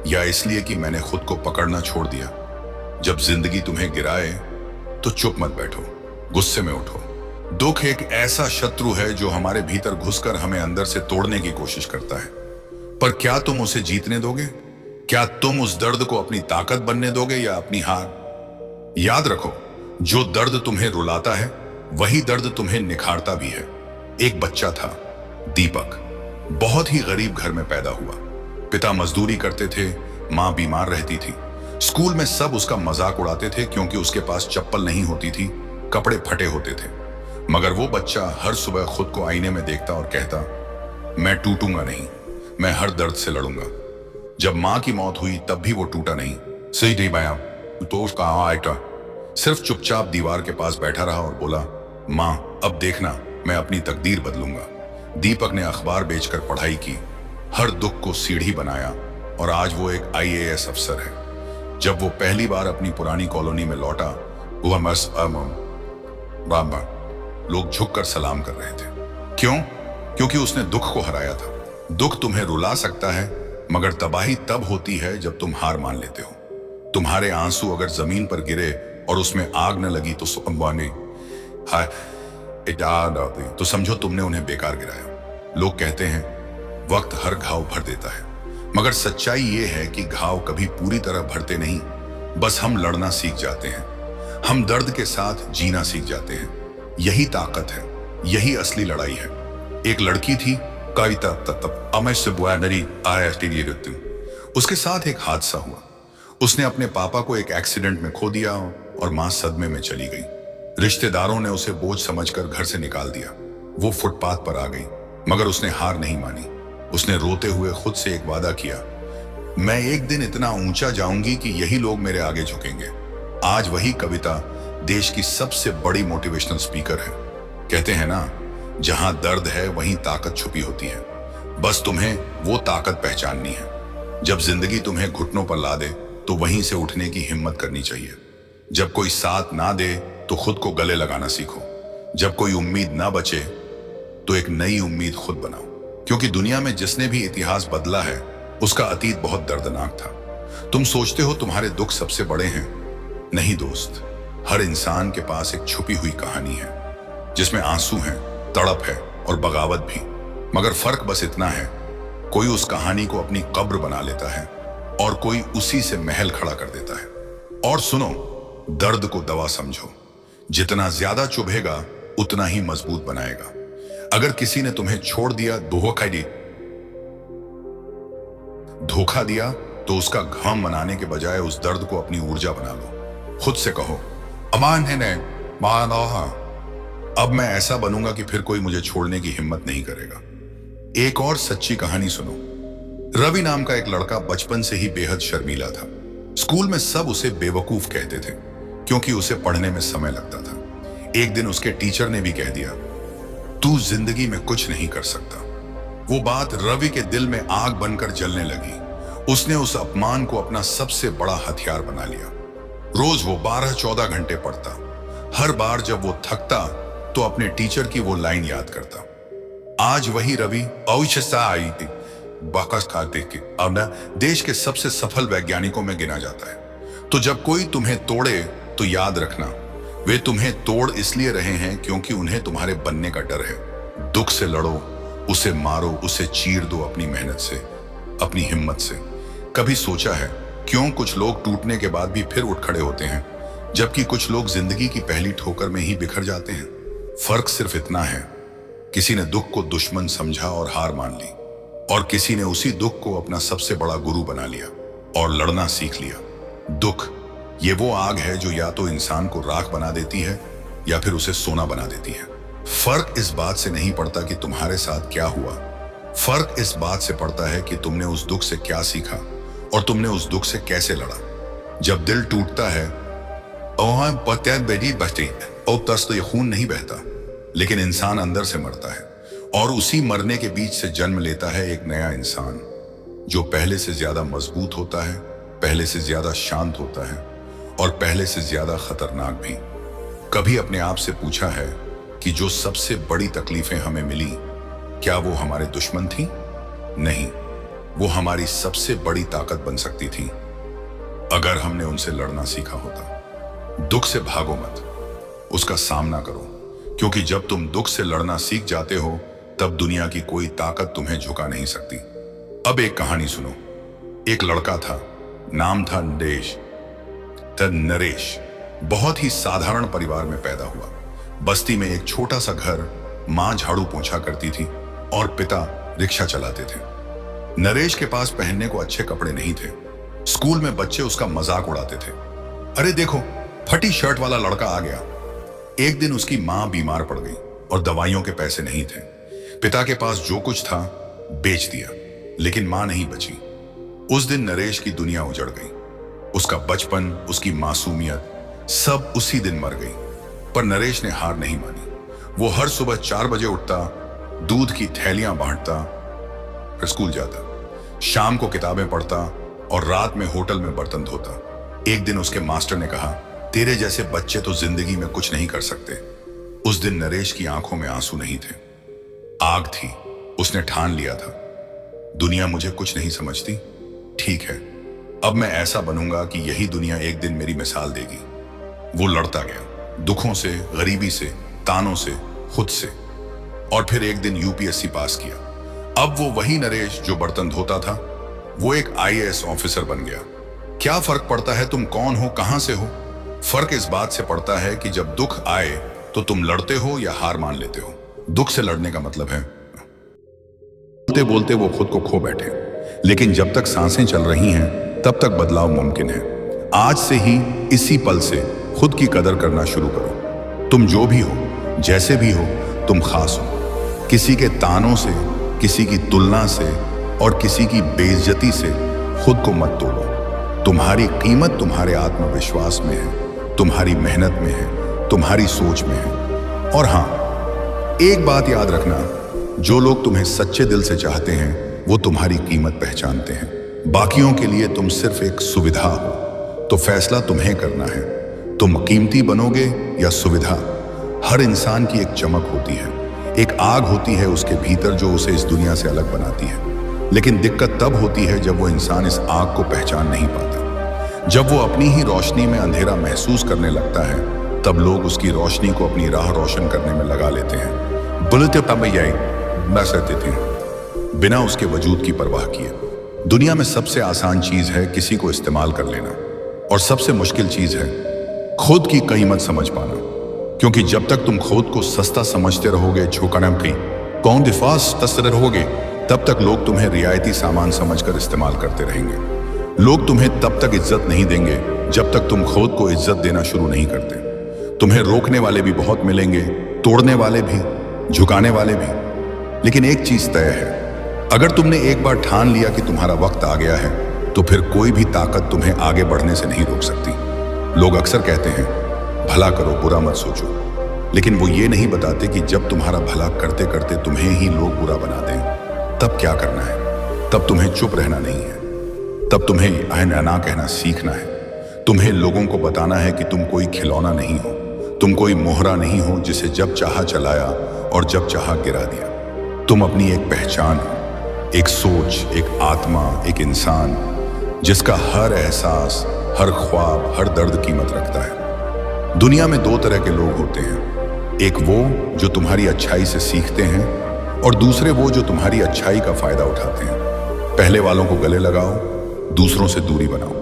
या इसलिए कि मैंने खुद को पकड़ना छोड़ दिया? जब जिंदगी तुम्हें गिराए तो चुप मत बैठो, गुस्से में उठो, दुख एक ऐसा शत्रु है जो हमारे भीतर घुसकर हमें अंदर से तोड़ने की कोशिश करता है। पर क्या तुम उसे जीतने दोगे? क्या तुम उस दर्द को अपनी ताकत बनने दोगे या अपनी हार? याद रखो, जो दर्द तुम्हें रुलाता है वही दर्द तुम्हें निखारता भी है। एक बच्चा था, दीपक। बहुत ही गरीब घर में पैदा हुआ। पिता मजदूरी करते थे, मां बीमार रहती थी। स्कूल में सब उसका मजाक उड़ाते थे क्योंकि उसके पास चप्पल नहीं होती थी, कपड़े फटे होते थे। मगर वो बच्चा हर सुबह खुद को आईने में देखता और कहता, मैं टूटूंगा नहीं, मैं हर दर्द से लड़ूंगा। जब मां की मौत हुई तब भी वो टूटा नहीं। सही नहीं भैया, तो उसका आएगा। सिर्फ चुपचाप दीवार के पास बैठा रहा और बोला, मां अब देखना, मैं अपनी तकदीर बदलूंगा। दीपक ने अखबार बेचकर पढ़ाई की, हर दुख को सीढ़ी बनाया और आज वो एक IAS अफसर है। जब वो पहली बार अपनी पुरानी कॉलोनी में लौटा, लोग झुककर सलाम कर रहे थे। क्यों? क्योंकि उसने दुख को हराया था। दुख तुम्हें रुला सकता है, मगर तबाही तब होती है जब तुम हार मान लेते हो। तुम्हारे आंसू अगर जमीन पर गिरे और उसमें आग न लगी तो तो समझो तुमने उन्हें बेकार गिराया। लोग कहते हैं वक्त हर घाव भर देता है, मगर सच्चाई ये है कि घाव कभी पूरी तरह भरते नहीं, बस हम लड़ना सीख जाते हैं। हम दर्द के साथ जीना सीख जाते हैं। यही ताकत है, यही असली लड़ाई है। एक लड़की थी, कविता। उसके साथ एक हादसा हुआ। उसने अपने पापा को एक एक्सीडेंट में खो दिया और मां सदमे में चली गई। रिश्तेदारों ने उसे बोझ समझकर घर से निकाल दिया। वो फुटपाथ पर आ गई, मगर उसने हार नहीं मानी। उसने रोते हुए खुद से एक वादा किया, मैं एक दिन इतना ऊंचा जाऊंगी कि यही लोग मेरे आगे झुकेंगे। आज वही कविता देश की सबसे बड़ी मोटिवेशनल स्पीकर है। कहते हैं ना, जहां दर्द है वहीं ताकत छुपी होती है। बस तुम्हें वो ताकत पहचाननी है। जब जिंदगी तुम्हें घुटनों पर ला दे तो वहीं से उठने की हिम्मत करनी चाहिए। जब कोई साथ ना दे तो खुद को गले लगाना सीखो। जब कोई उम्मीद ना बचे तो एक नई उम्मीद खुद बनाओ, क्योंकि दुनिया में जिसने भी इतिहास बदला है उसका अतीत बहुत दर्दनाक था। तुम सोचते हो तुम्हारे दुख सबसे बड़े हैं, नहीं दोस्त। हर इंसान के पास एक छुपी हुई कहानी है, जिसमें आंसू हैं, तड़प है और बगावत भी। मगर फर्क बस इतना है, कोई उस कहानी को अपनी कब्र बना लेता है और कोई उसी से महल खड़ा कर देता है। और सुनो, दर्द को दवा समझो। जितना ज्यादा चुभेगा उतना ही मजबूत बनाएगा। अगर किसी ने तुम्हें छोड़ दिया, धोखा दिया, तो उसका घाम मनाने के बजाय उस दर्द को अपनी ऊर्जा बना लो। खुद से कहो, अमान है ने मान, अब मैं ऐसा बनूंगा कि फिर कोई मुझे छोड़ने की हिम्मत नहीं करेगा। एक और सच्ची कहानी सुनो। रवि नाम का एक लड़का बचपन से ही बेहद शर्मीला था। स्कूल में सब उसे बेवकूफ कहते थे क्योंकि उसे पढ़ने में समय लगता था। एक दिन उसके टीचर ने भी कह दिया, तू जिंदगी में कुछ नहीं कर सकता। वो बात रवि के दिल में आग बनकर जलने लगी। उसने उस अपमान को अपना सबसे बड़ा हथियार बना लिया। रोज वो 12-14 घंटे पढ़ता। हर बार जब वो थकता तो अपने टीचर की वो लाइन याद करता। आज वही रवि बाकस खाते के अब देश के सबसे सफल वैज्ञानिकों में गिना जाता है। तो जब कोई तुम्हें तोड़े तो याद रखना, वे तुम्हें तोड़ इसलिए रहे हैं क्योंकि उन्हें तुम्हारे बनने का डर है। दुख से लड़ो, उसे मारो, उसे चीर दो अपनी मेहनत से, अपनी हिम्मत से। कभी सोचा है क्यों कुछ लोग टूटने के बाद भी फिर उठ खड़े होते हैं, जबकि कुछ लोग जिंदगी की पहली ठोकर में ही बिखर जाते हैं? फर्क सिर्फ इतना है, किसी ने दुख को दुश्मन समझा और हार मान ली, और किसी ने उसी दुख को अपना सबसे बड़ा गुरु बना लिया और लड़ना सीख लिया। दुख ये वो आग है जो या तो इंसान को राख बना देती है या फिर उसे सोना बना देती है। फर्क इस बात से नहीं पड़ता कि तुम्हारे साथ क्या हुआ, फर्क इस बात से पड़ता है कि तुमने उस दुख से क्या सीखा और तुमने उस दुख से कैसे लड़ा। जब दिल टूटता है तो ये खून नहीं बहता, लेकिन इंसान अंदर से मरता है, और उसी मरने के बीच से जन्म लेता है एक नया इंसान, जो पहले से ज्यादा मजबूत होता है, पहले से ज्यादा शांत होता है और पहले से ज्यादा खतरनाक भी। कभी अपने आप से पूछा है कि जो सबसे बड़ी तकलीफें हमें मिली, क्या वो हमारे दुश्मन थी? नहीं, वो हमारी सबसे बड़ी ताकत बन सकती थी अगर हमने उनसे लड़ना सीखा होता। दुख से भागो मत, उसका सामना करो, क्योंकि जब तुम दुख से लड़ना सीख जाते हो तब दुनिया की कोई ताकत तुम्हें झुका नहीं सकती। अब एक कहानी सुनो। एक लड़का था, नाम था नरेश। बहुत ही साधारण परिवार में पैदा हुआ। बस्ती में एक छोटा सा घर, माँ झाड़ू पोंछा करती थी और पिता रिक्शा चलाते थे। नरेश के पास पहनने को अच्छे कपड़े नहीं थे। स्कूल में बच्चे उसका मजाक उड़ाते थे। अरे देखो, फटी शर्ट वाला लड़का आ गया। एक दिन उसकी माँ बीमार पड़ गई और दवाइयों के पैसे नहीं थे। पिता के पास जो कुछ था बेच दिया, लेकिन माँ नहीं बची। उस दिन नरेश की दुनिया उजड़ गई। उसका बचपन, उसकी मासूमियत, सब उसी दिन मर गई। पर नरेश ने हार नहीं मानी। वो हर सुबह 4 बजे उठता, दूध की थैलियां बांटता, फिर स्कूल जाता, शाम को किताबें पढ़ता और रात में होटल में बर्तन धोता। एक दिन उसके मास्टर ने कहा, तेरे जैसे बच्चे तो जिंदगी में कुछ नहीं कर सकते। उस दिन नरेश की आंखों में आंसू नहीं थे, आग थी। उसने ठान लिया था, दुनिया मुझे कुछ नहीं समझती, ठीक है, अब मैं ऐसा बनूंगा कि यही दुनिया एक दिन मेरी मिसाल देगी। वो लड़ता गया, दुखों से, गरीबी से, तानों से, खुद से, और फिर एक दिन यूपीएससी पास किया। अब वो वही नरेश जो बर्तन धोता था, वो एक आईएएस ऑफिसर बन गया। क्या फर्क पड़ता है तुम कौन हो, कहां से हो? फर्क इस बात से पड़ता है कि जब दुख आए तो तुम लड़ते हो या हार मान लेते हो। दुख से लड़ने का मतलब है बोलते बोलते वो खुद को खो बैठे, लेकिन जब तक सांसें चल रही हैं तब तक बदलाव मुमकिन है। आज से ही, इसी पल से खुद की कदर करना शुरू करो। तुम जो भी हो, जैसे भी हो, तुम खास हो। किसी के तानों से, किसी की तुलना से और किसी की बेइज्जती से खुद को मत तोड़ो। तुम्हारी कीमत तुम्हारे आत्मविश्वास में है, तुम्हारी मेहनत में है, तुम्हारी सोच में है। और हाँ, एक बात याद रखना, जो लोग तुम्हें सच्चे दिल से चाहते हैं वो तुम्हारी कीमत पहचानते हैं। बाकियों के लिए तुम सिर्फ एक सुविधा हो, तो फैसला तुम्हें करना है। तुम कीमती बनोगे या सुविधा? हर इंसान की एक चमक होती है, एक आग होती है उसके भीतर जो उसे इस दुनिया से अलग बनाती है। लेकिन दिक्कत तब होती है जब वो इंसान इस आग को पहचान नहीं पाता। जब वो अपनी ही रोशनी में अंधेरा महसूस करने लगता है, तब लोग उसकी रोशनी को अपनी राह रोशन करने में लगा लेते हैं। बुलते सहते थे बिना उसके वजूद की परवाह किए। दुनिया में सबसे आसान चीज है किसी को इस्तेमाल कर लेना, और सबसे मुश्किल चीज है खुद की कीमत समझ पाना। क्योंकि जब तक तुम खुद को सस्ता समझते रहोगे, झोंकनम की कौन दिफास तस्तर रहोगे, तब तक लोग तुम्हें रियायती सामान समझकर इस्तेमाल करते रहेंगे। लोग तुम्हें तब तक इज्जत नहीं देंगे जब तक तुम खुद को इज्जत देना शुरू नहीं करते। तुम्हें रोकने वाले भी बहुत मिलेंगे, तोड़ने वाले भी, झुकाने वाले भी। लेकिन एक चीज तय है, अगर तुमने एक बार ठान लिया कि तुम्हारा वक्त आ गया है, तो फिर कोई भी ताकत तुम्हें आगे बढ़ने से नहीं रोक सकती। लोग अक्सर कहते हैं, भला करो, बुरा मत सोचो, लेकिन वो ये नहीं बताते कि जब तुम्हारा भला करते करते तुम्हें ही लोग बुरा बना दें, तब क्या करना है। तब तुम्हें चुप रहना नहीं है, तब तुम्हें ना कहना सीखना है। तुम्हें लोगों को बताना है कि तुम कोई खिलौना नहीं हो, तुम कोई मोहरा नहीं हो जिसे जब चाहा चलाया और जब चाहा गिरा दिया। तुम अपनी एक पहचान हो, एक सोच, एक आत्मा, एक इंसान जिसका हर एहसास, हर ख्वाब, हर दर्द कीमत रखता है। दुनिया में 2 तरह के लोग होते हैं, एक वो जो तुम्हारी अच्छाई से सीखते हैं और दूसरे वो जो तुम्हारी अच्छाई का फायदा उठाते हैं। पहले वालों को गले लगाओ, दूसरों से दूरी बनाओ,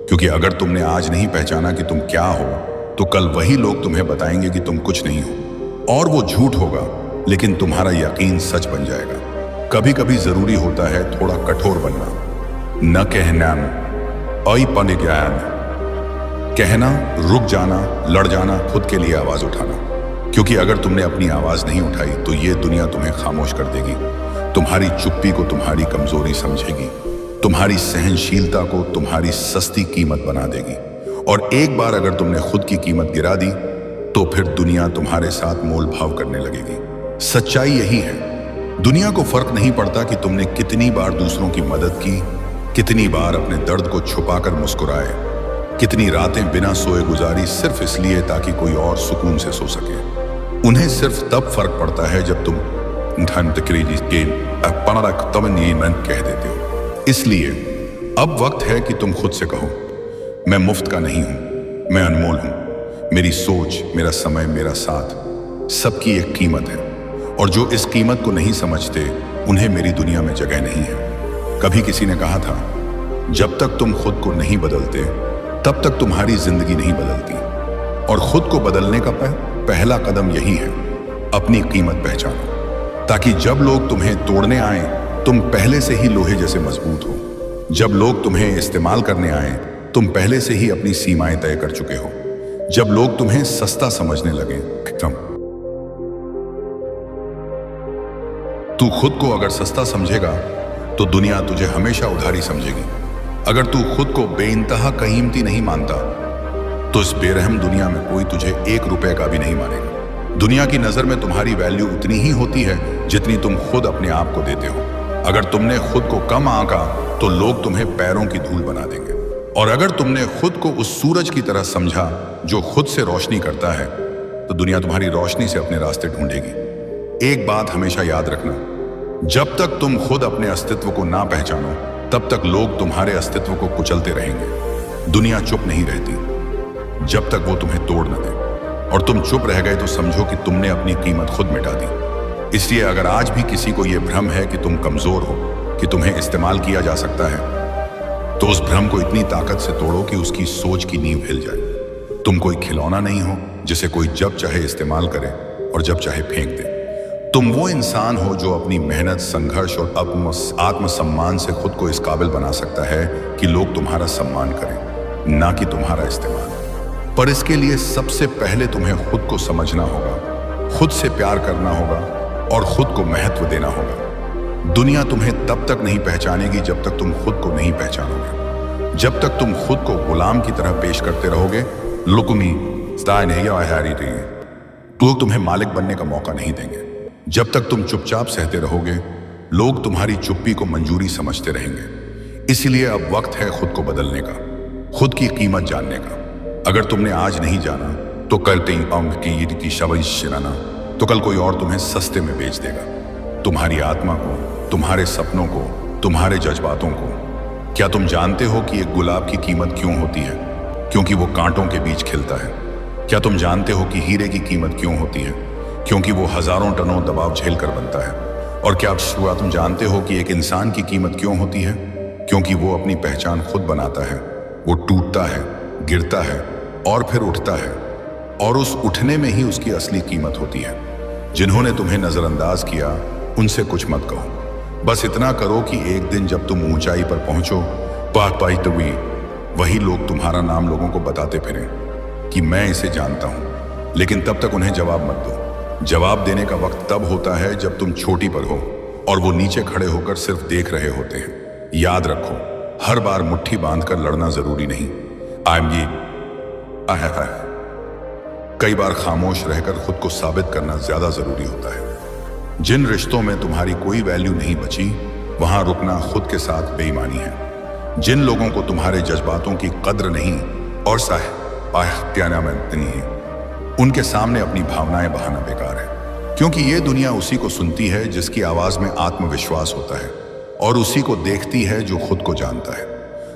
क्योंकि अगर तुमने आज नहीं पहचाना कि तुम क्या हो, तो कल वही लोग तुम्हें बताएंगे कि तुम कुछ नहीं हो। और वो झूठ होगा, लेकिन तुम्हारा यकीन सच बन जाएगा। कभी कभी जरूरी होता है थोड़ा कठोर बनना। न कहना ज्ञान, कहना, रुक जाना, लड़ जाना, खुद के लिए आवाज उठाना। क्योंकि अगर तुमने अपनी आवाज नहीं उठाई तो ये दुनिया तुम्हें खामोश कर देगी। तुम्हारी चुप्पी को तुम्हारी कमजोरी समझेगी, तुम्हारी सहनशीलता को तुम्हारी सस्ती कीमत बना देगी। और एक बार अगर तुमने खुद की कीमत गिरा दी तो फिर दुनिया तुम्हारे साथ मोल भाव करने लगेगी। सच्चाई यही है, दुनिया को फर्क नहीं पड़ता कि तुमने कितनी बार दूसरों की मदद की, कितनी बार अपने दर्द को छुपाकर मुस्कुराए, कितनी रातें बिना सोए गुजारी सिर्फ इसलिए ताकि कोई और सुकून से सो सके। उन्हें सिर्फ तब फर्क पड़ता है जब तुम कह देते हो। इसलिए अब वक्त है कि तुम खुद से कहो, मैं मुफ्त का नहीं हूं, मैं अनमोल हूं। मेरी सोच, मेरा समय, मेरा साथ, सबकी एक कीमत है, और जो इस कीमत को नहीं समझते उन्हें मेरी दुनिया में जगह नहीं है। कभी किसी ने कहा था, जब तक तुम खुद को नहीं बदलते तब तक तुम्हारी जिंदगी नहीं बदलती। और खुद को बदलने का पहला कदम यही है, अपनी कीमत पहचानो, ताकि जब लोग तुम्हें तोड़ने आए तुम पहले से ही लोहे जैसे मजबूत हो। जब लोग तुम्हें इस्तेमाल करने आए तुम पहले से ही अपनी सीमाएं तय कर चुके हो। जब लोग तुम्हें सस्ता समझने लगे तू खुद को अगर सस्ता समझेगा तो दुनिया तुझे हमेशा उधारी समझेगी। अगर तू खुद को बेइंतहा कीमती नहीं मानता तो इस बेरहम दुनिया में कोई तुझे 1 रुपए का भी नहीं मानेगा। दुनिया की नजर में तुम्हारी वैल्यू उतनी ही होती है जितनी तुम खुद अपने आप को देते हो। अगर तुमने खुद को कम आंका तो लोग तुम्हें पैरों की धूल बना देंगे, और अगर तुमने खुद को उस सूरज की तरह समझा जो खुद से रोशनी करता है तो दुनिया तुम्हारी रोशनी से अपने रास्ते ढूंढेगी। एक बात हमेशा याद रखना, जब तक तुम खुद अपने अस्तित्व को ना पहचानो तब तक लोग तुम्हारे अस्तित्व को कुचलते रहेंगे। दुनिया चुप नहीं रहती जब तक वो तुम्हें तोड़ न दे, और तुम चुप रह गए तो समझो कि तुमने अपनी कीमत खुद मिटा दी। इसलिए अगर आज भी किसी को यह भ्रम है कि तुम कमजोर हो, कि तुम्हें इस्तेमाल किया जा सकता है, तो उस भ्रम को इतनी ताकत से तोड़ो कि उसकी सोच की नींव हिल जाए। तुम कोई खिलौना नहीं हो जिसे कोई जब चाहे इस्तेमाल करे और जब चाहे फेंक दे। तुम वो इंसान हो जो अपनी मेहनत, संघर्ष और आत्मसम्मान से खुद को इस काबिल बना सकता है कि लोग तुम्हारा सम्मान करें, ना कि तुम्हारा इस्तेमाल। पर इसके लिए सबसे पहले तुम्हें खुद को समझना होगा, खुद से प्यार करना होगा और खुद को महत्व देना होगा। दुनिया तुम्हें तब तक नहीं पहचानेगी जब तक तुम खुद को नहीं पहचानोगे। जब तक तुम खुद को गुलाम की तरह पेश करते रहोगे, लोग तुम्हें मालिक बनने का मौका नहीं देंगे। जब तक तुम चुपचाप सहते रहोगे, लोग तुम्हारी चुप्पी को मंजूरी समझते रहेंगे। इसलिए अब वक्त है खुद को बदलने का, खुद की कीमत जानने का। अगर तुमने आज नहीं जाना तो कल की शबश शिराना तो कल कोई और तुम्हें सस्ते में बेच देगा। तुम्हारी आत्मा को, तुम्हारे सपनों को, तुम्हारे जज्बातों को। क्या तुम जानते हो कि एक गुलाब की कीमत क्यों होती है? क्योंकि वो कांटों के बीच खिलता है। क्या तुम जानते हो कि हीरे की कीमत क्यों होती है? क्योंकि वो हजारों टनों दबाव झेलकर बनता है। और क्या तुम जानते हो कि एक इंसान की कीमत क्यों होती है? क्योंकि वो अपनी पहचान खुद बनाता है। वो टूटता है, गिरता है और फिर उठता है, और उस उठने में ही उसकी असली कीमत होती है। जिन्होंने तुम्हें नजरअंदाज किया उनसे कुछ मत कहो, बस इतना करो कि एक दिन जब तुम ऊंचाई पर पहुंचो, वही लोग तुम्हारा नाम लोगों को बताते फिरें कि मैं इसे जानता हूं। लेकिन तब तक उन्हें जवाब मत दो। जवाब देने का वक्त तब होता है जब तुम चोटी पर हो और वो नीचे खड़े होकर सिर्फ देख रहे होते हैं। याद रखो, हर बार मुट्ठी बांधकर लड़ना जरूरी नहीं। कई बार खामोश रहकर खुद को साबित करना ज्यादा जरूरी होता है। जिन रिश्तों में तुम्हारी कोई वैल्यू नहीं बची, वहां रुकना खुद के साथ बेईमानी है। जिन लोगों को तुम्हारे जज्बातों की कद्र नहीं और नहीं है, उनके सामने अपनी भावनाएं बहाना बेकार है। क्योंकि ये दुनिया उसी को सुनती है जिसकी आवाज में आत्मविश्वास होता है, और उसी को देखती है जो खुद को जानता है।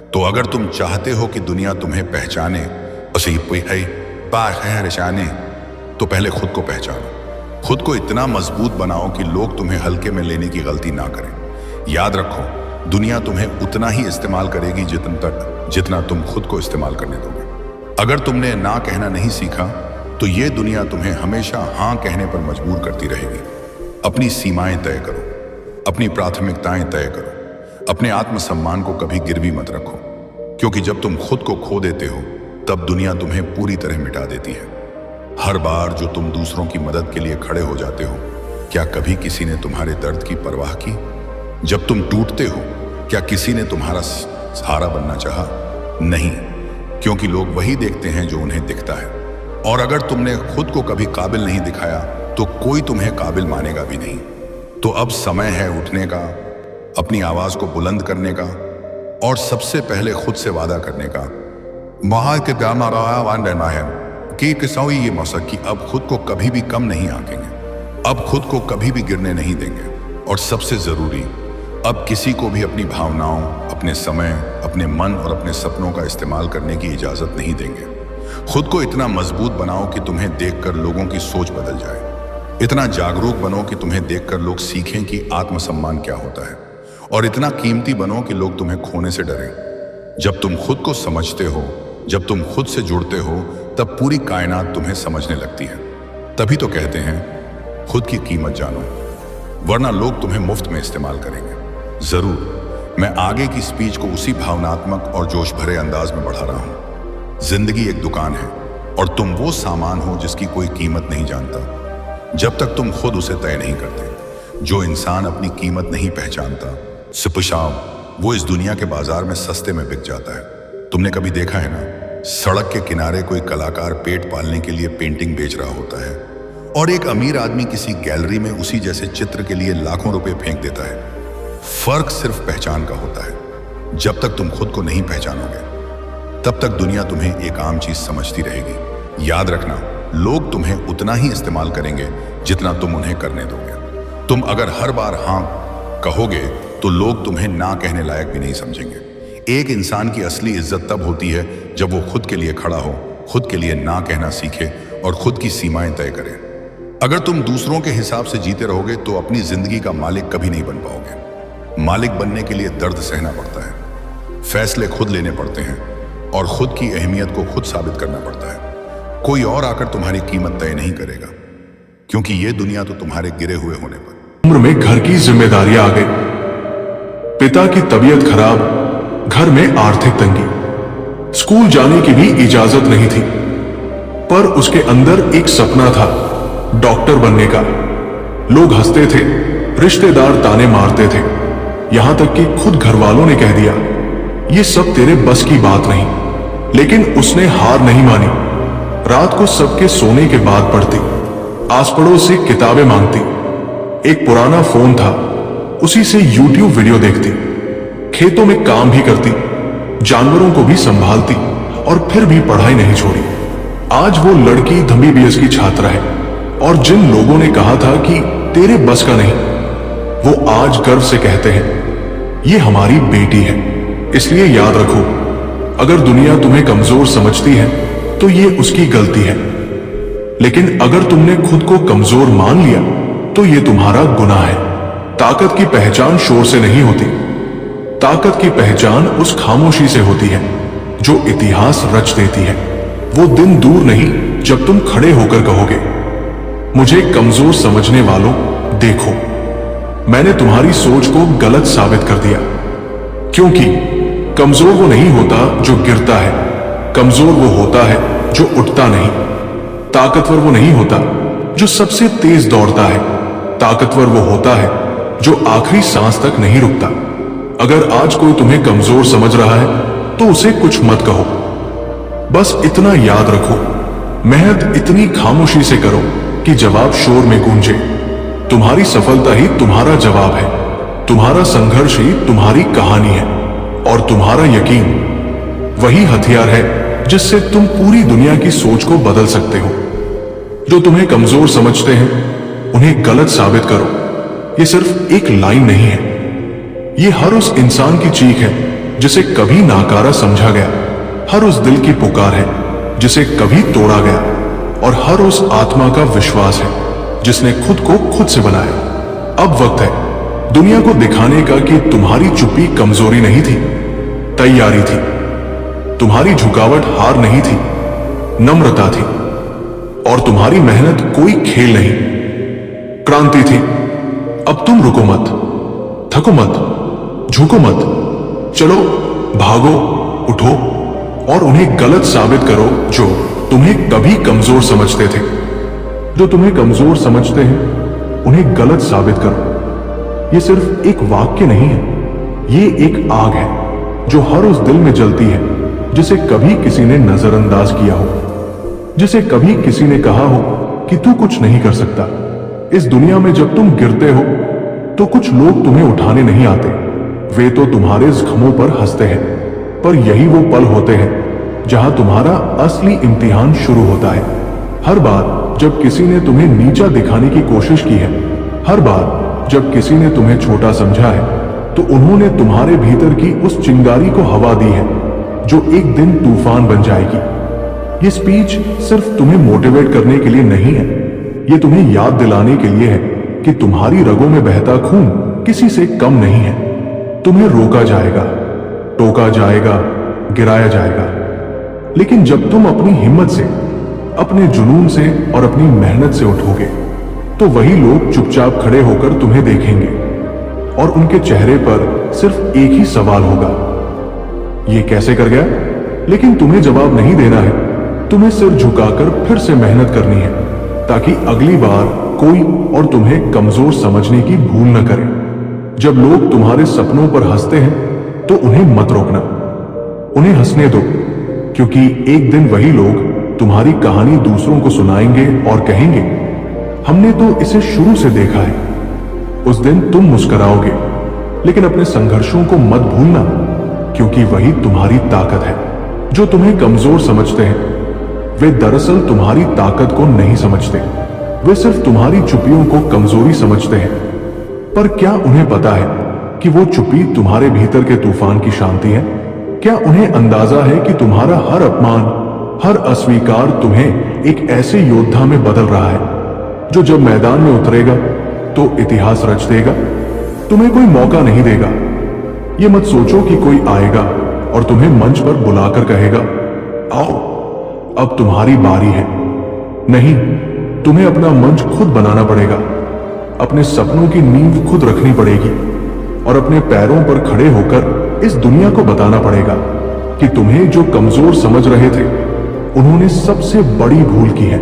तो अगर तुम चाहते हो कि दुनिया तुम्हें पहचाने तो पहले खुद को पहचानो। खुद को इतना मजबूत बनाओ कि लोग तुम्हें हल्के में लेने की गलती ना करें। याद रखो, दुनिया तुम्हें उतना ही इस्तेमाल करेगी जितना तुम खुद को इस्तेमाल करने दोगे। अगर तुमने ना कहना नहीं सीखा तो ये दुनिया तुम्हें हमेशा हाँ कहने पर मजबूर करती रहेगी। अपनी सीमाएं तय करो, अपनी प्राथमिकताएं तय करो, अपने आत्मसम्मान को कभी गिरवी मत रखो, क्योंकि जब तुम खुद को खो देते हो तब दुनिया तुम्हें पूरी तरह मिटा देती है। हर बार जो तुम दूसरों की मदद के लिए खड़े हो जाते हो, क्या कभी किसी ने तुम्हारे दर्द की परवाह की? जब तुम टूटते हो, क्या किसी ने तुम्हारा सहारा बनना चाहा? नहीं, क्योंकि लोग वही देखते हैं जो उन्हें दिखता है। और अगर तुमने खुद को कभी काबिल नहीं दिखाया तो कोई तुम्हें काबिल मानेगा भी नहीं। तो अब समय है उठने का, अपनी आवाज को बुलंद करने का, और सबसे पहले खुद से वादा करने का। ये मौसम कि अब खुद को कभी भी कम नहीं आंकेंगे, अब खुद को कभी भी गिरने नहीं देंगे, और सबसे जरूरी, अब किसी को भी अपनी भावनाओं, अपने समय, अपने मन और अपने सपनों का इस्तेमाल करने की इजाजत नहीं देंगे। खुद को इतना मजबूत बनाओ कि तुम्हें देखकर लोगों की सोच बदल जाए। इतना जागरूक बनो कि तुम्हें देखकर लोग सीखें कि आत्मसम्मान क्या होता है, और इतना कीमती बनो कि लोग तुम्हें खोने से डरें। जब तुम खुद को समझते हो, जब तुम खुद से जुड़ते हो, तब पूरी कायनात तुम्हें समझने लगती है। तभी तो कहते हैं खुद की कीमत जानो, वरना लोग तुम्हें मुफ्त में इस्तेमाल करेंगे। जरूर मैं आगे की स्पीच को उसी भावनात्मक और जोश भरे अंदाज में बढ़ा रहा हूं। जिंदगी एक दुकान है और तुम वो सामान हो जिसकी कोई कीमत नहीं जानता जब तक तुम खुद उसे तय नहीं करते। जो इंसान अपनी कीमत नहीं पहचानता, सिपशाव, वो इस दुनिया के बाजार में सस्ते में बिक जाता है। तुमने कभी देखा है ना, सड़क के किनारे कोई कलाकार पेट पालने के लिए पेंटिंग बेच रहा होता है और एक अमीर आदमी किसी गैलरी में उसी जैसे चित्र के लिए लाखों रुपए फेंक देता है। फर्क सिर्फ पहचान का होता है। जब तक तुम खुद को नहीं पहचानोगे तब तक दुनिया तुम्हें एक आम चीज समझती रहेगी। याद रखना, लोग तुम्हें उतना ही इस्तेमाल करेंगे जितना तुम उन्हें करने दोगे। तुम अगर हर बार हाँ कहोगे तो लोग तुम्हें ना कहने लायक भी नहीं समझेंगे। एक इंसान की असली इज्जत तब होती है जब वो खुद के लिए खड़ा हो, खुद के लिए ना कहना सीखे और खुद की सीमाएं तय करे। अगर तुम दूसरों के हिसाब से जीते रहोगे तो अपनी जिंदगी का मालिक कभी नहीं बन पाओगे। मालिक बनने के लिए दर्द सहना पड़ता है, फैसले खुद लेने पड़ते हैं और खुद की अहमियत को खुद साबित करना पड़ता है। कोई और आकर तुम्हारी कीमत तय नहीं करेगा, क्योंकि ये दुनिया तो तुम्हारे गिरे हुए होने पर।
उम्र में घर की जिम्मेदारियां आ गई, पिता की तबीयत खराब, घर में आर्थिक तंगी, स्कूल जाने की भी इजाजत नहीं थी। पर उसके अंदर एक सपना था, डॉक्टर बनने का। लोग हंसते थे, रिश्तेदार ताने मारते थे, यहां तक कि खुद घर वालों ने कह दिया ये सब तेरे बस की बात नहीं। लेकिन उसने हार नहीं मानी। रात को सबके सोने के बाद पढ़ती, आस पड़ोस से किताबें मांगती, एक पुराना फोन था उसी से यूट्यूब वीडियो देखती, खेतों में काम भी करती, जानवरों को भी संभालती और फिर भी पढ़ाई नहीं छोड़ी। आज वो लड़की MBBS की छात्रा है और जिन लोगों ने कहा था कि तेरे बस का नहीं, वो आज गर्व से कहते हैं ये हमारी बेटी है। इसलिए याद रखो, अगर दुनिया तुम्हें कमजोर समझती है तो ये उसकी गलती है, लेकिन अगर तुमने खुद को कमजोर मान लिया तो ये तुम्हारा गुनाह है। ताकत की पहचान शोर से नहीं होती, ताकत की पहचान उस खामोशी से होती है जो इतिहास रच देती है। वो दिन दूर नहीं जब तुम खड़े होकर कहोगे मुझे कमजोर समझने वालों, देखो मैंने तुम्हारी सोच को गलत साबित कर दिया। क्योंकि कमजोर वो नहीं होता जो गिरता है, कमजोर वो होता है जो उठता नहीं। ताकतवर वो नहीं होता जो सबसे तेज दौड़ता है, ताकतवर वो होता है जो आखिरी सांस तक नहीं रुकता। अगर आज कोई तुम्हें कमजोर समझ रहा है तो उसे कुछ मत कहो, बस इतना याद रखो, मेहनत इतनी खामोशी से करो कि जवाब शोर में गूंजे। तुम्हारी सफलता ही तुम्हारा जवाब है, तुम्हारा संघर्ष ही तुम्हारी कहानी है, और तुम्हारा यकीन वही हथियार है जिससे तुम पूरी दुनिया की सोच को बदल सकते हो। जो तुम्हें कमजोर समझते हैं उन्हें गलत साबित करो। ये सिर्फ एक लाइन नहीं है, ये हर उस इंसान की चीख है जिसे कभी नाकारा समझा गया, हर उस दिल की पुकार है जिसे कभी तोड़ा गया, और हर उस आत्मा का विश्वास है जिसने खुद को खुद से बनाया। अब वक्त है दुनिया को दिखाने का कि तुम्हारी चुप्पी कमजोरी नहीं थी, तैयारी थी। तुम्हारी झुकावट हार नहीं थी, नम्रता थी, और तुम्हारी मेहनत कोई खेल नहीं, क्रांति थी। अब तुम रुको मत, थको मत, झुको मत, चलो भागो, उठो और उन्हें गलत साबित करो जो तुम्हें कभी कमजोर समझते थे। जो तुम्हें कमजोर समझते हैं उन्हें गलत साबित करो। ये सिर्फ एक वाक्य नहीं है, ये एक आग है जो हर उस दिल में जलती है जिसे कभी किसी ने नजरअंदाज किया हो, जिसे कभी किसी ने कहा हो कि तू कुछ नहीं कर सकता। इस दुनिया में जब तुम गिरते हो तो कुछ लोग तुम्हें उठाने नहीं आते, वे तो तुम्हारे जख्मों पर हंसते हैं। पर यही वो पल होते हैं जहां तुम्हारा असली इम्तिहान शुरू होता है। हर बार जब किसी ने तुम्हें नीचा दिखाने की कोशिश की है, हर बार जब किसी ने तुम्हें छोटा समझा है, तो उन्होंने तुम्हारे भीतर की उस चिंगारी को हवा दी है जो एक दिन तूफान बन जाएगी। ये स्पीच सिर्फ तुम्हें मोटिवेट करने के लिए नहीं है, ये तुम्हें याद दिलाने के लिए है कि तुम्हारी रगों में बहता खून किसी से कम नहीं है। तुम्हें रोका जाएगा, टोका जाएगा, गिराया जाएगा, लेकिन जब तुम अपनी हिम्मत से, अपने जुनून से और अपनी मेहनत से उठोगे तो वही लोग चुपचाप खड़े होकर तुम्हें देखेंगे और उनके चेहरे पर सिर्फ एक ही सवाल होगा, ये कैसे कर गया? लेकिन तुम्हें जवाब नहीं देना है। तुम्हें सिर झुकाकर फिर से मेहनत करनी है ताकि अगली बार कोई और तुम्हें कमजोर समझने की भूल न करे। जब लोग तुम्हारे सपनों पर हंसते हैं तो उन्हें मत रोकना, उन्हें हंसने दो, क्योंकि एक दिन वही लोग तुम्हारी कहानी दूसरों को सुनाएंगे और कहेंगे, हमने तो इसे शुरू से देखा है। उस दिन तुम मुस्कुराओगे, लेकिन अपने संघर्षों को मत भूलना, क्योंकि वही तुम्हारी ताकत है। जो तुम्हें कमजोर समझते हैं वे दरअसल तुम्हारी ताकत को नहीं समझते, वे सिर्फ तुम्हारी चुप्पियों को कमजोरी समझते हैं। पर क्या उन्हें पता है कि वो चुप्पी तुम्हारे भीतर के तूफान की शांति है? क्या उन्हें अंदाजा है कि तुम्हारा हर अपमान, हर अस्वीकार तुम्हें एक ऐसे योद्धा में बदल रहा है जो जब मैदान में उतरेगा तो इतिहास रच देगा, तुम्हें कोई मौका नहीं देगा। ये मत सोचो कि कोई आएगा और तुम्हें मंच पर बुलाकर कहेगा, आओ अब तुम्हारी बारी है। नहीं, तुम्हें अपना मंच खुद बनाना पड़ेगा, अपने सपनों की नींव खुद रखनी पड़ेगी और अपने पैरों पर खड़े होकर इस दुनिया को बताना पड़ेगा कि तुम्हें जो कमजोर समझ रहे थे उन्होंने सबसे बड़ी भूल की है।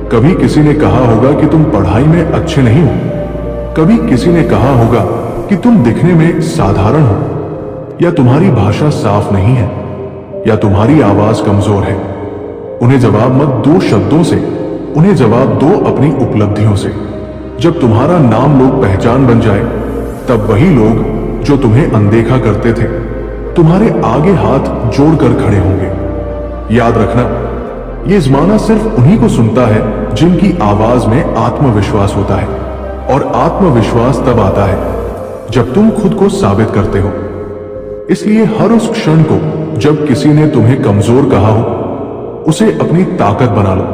कभी किसी ने कहा होगा कि तुम पढ़ाई में अच्छे नहीं हो, कभी किसी ने कहा होगा कि तुम दिखने में साधारण हो, या तुम्हारी भाषा साफ नहीं है, या तुम्हारी आवाज कमजोर है। उन्हें जवाब मत दो शब्दों से, उन्हें जवाब दो अपनी उपलब्धियों से। जब तुम्हारा नाम लोग पहचान बन जाए तब वही लोग जो तुम्हें अनदेखा करते थे तुम्हारे आगे हाथ जोड़कर खड़े होंगे। याद रखना, ये जमाना सिर्फ उन्हीं को सुनता है जिनकी आवाज में आत्मविश्वास होता है, और आत्मविश्वास तब आता है जब तुम खुद को साबित करते हो। इसलिए हर उस क्षण को जब किसी ने तुम्हें कमजोर कहा हो उसे अपनी ताकत बना लो,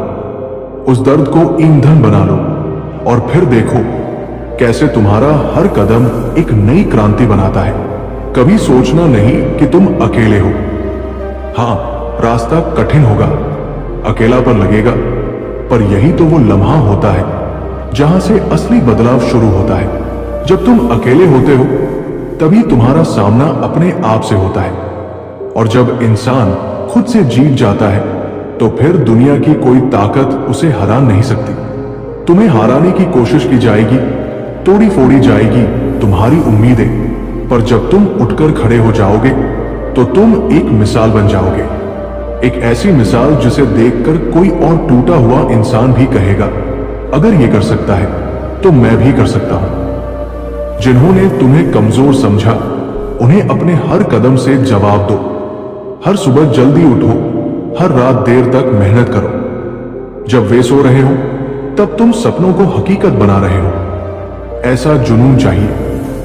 उस दर्द को ईंधन बना लो, और फिर देखो कैसे तुम्हारा हर कदम एक नई क्रांति बनाता है। कभी सोचना नहीं कि तुम अकेले हो। हां, रास्ता कठिन होगा, अकेलापन लगेगा, पर यही तो वो लम्हा होता है जहां से असली बदलाव शुरू होता है। जब तुम अकेले होते हो तभी तुम्हारा सामना अपने आप से होता है, और जब इंसान खुद से जीत जाता है तो फिर दुनिया की कोई ताकत उसे हरा नहीं सकती। तुम्हें हराने की कोशिश की जाएगी, तोड़ी फोड़ी जाएगी तुम्हारी उम्मीदें, पर जब तुम उठकर खड़े हो जाओगे तो तुम एक मिसाल बन जाओगे। एक ऐसी मिसाल जिसे देखकर कोई और टूटा हुआ इंसान भी कहेगा, अगर ये कर सकता है तो मैं भी कर सकता हूं। जिन्होंने तुम्हें कमजोर समझा उन्हें अपने हर कदम से जवाब दो। हर सुबह जल्दी उठो, हर रात देर तक मेहनत करो। जब वे सो रहे हो तब तुम सपनों को हकीकत बना रहे हो। ऐसा जुनून चाहिए,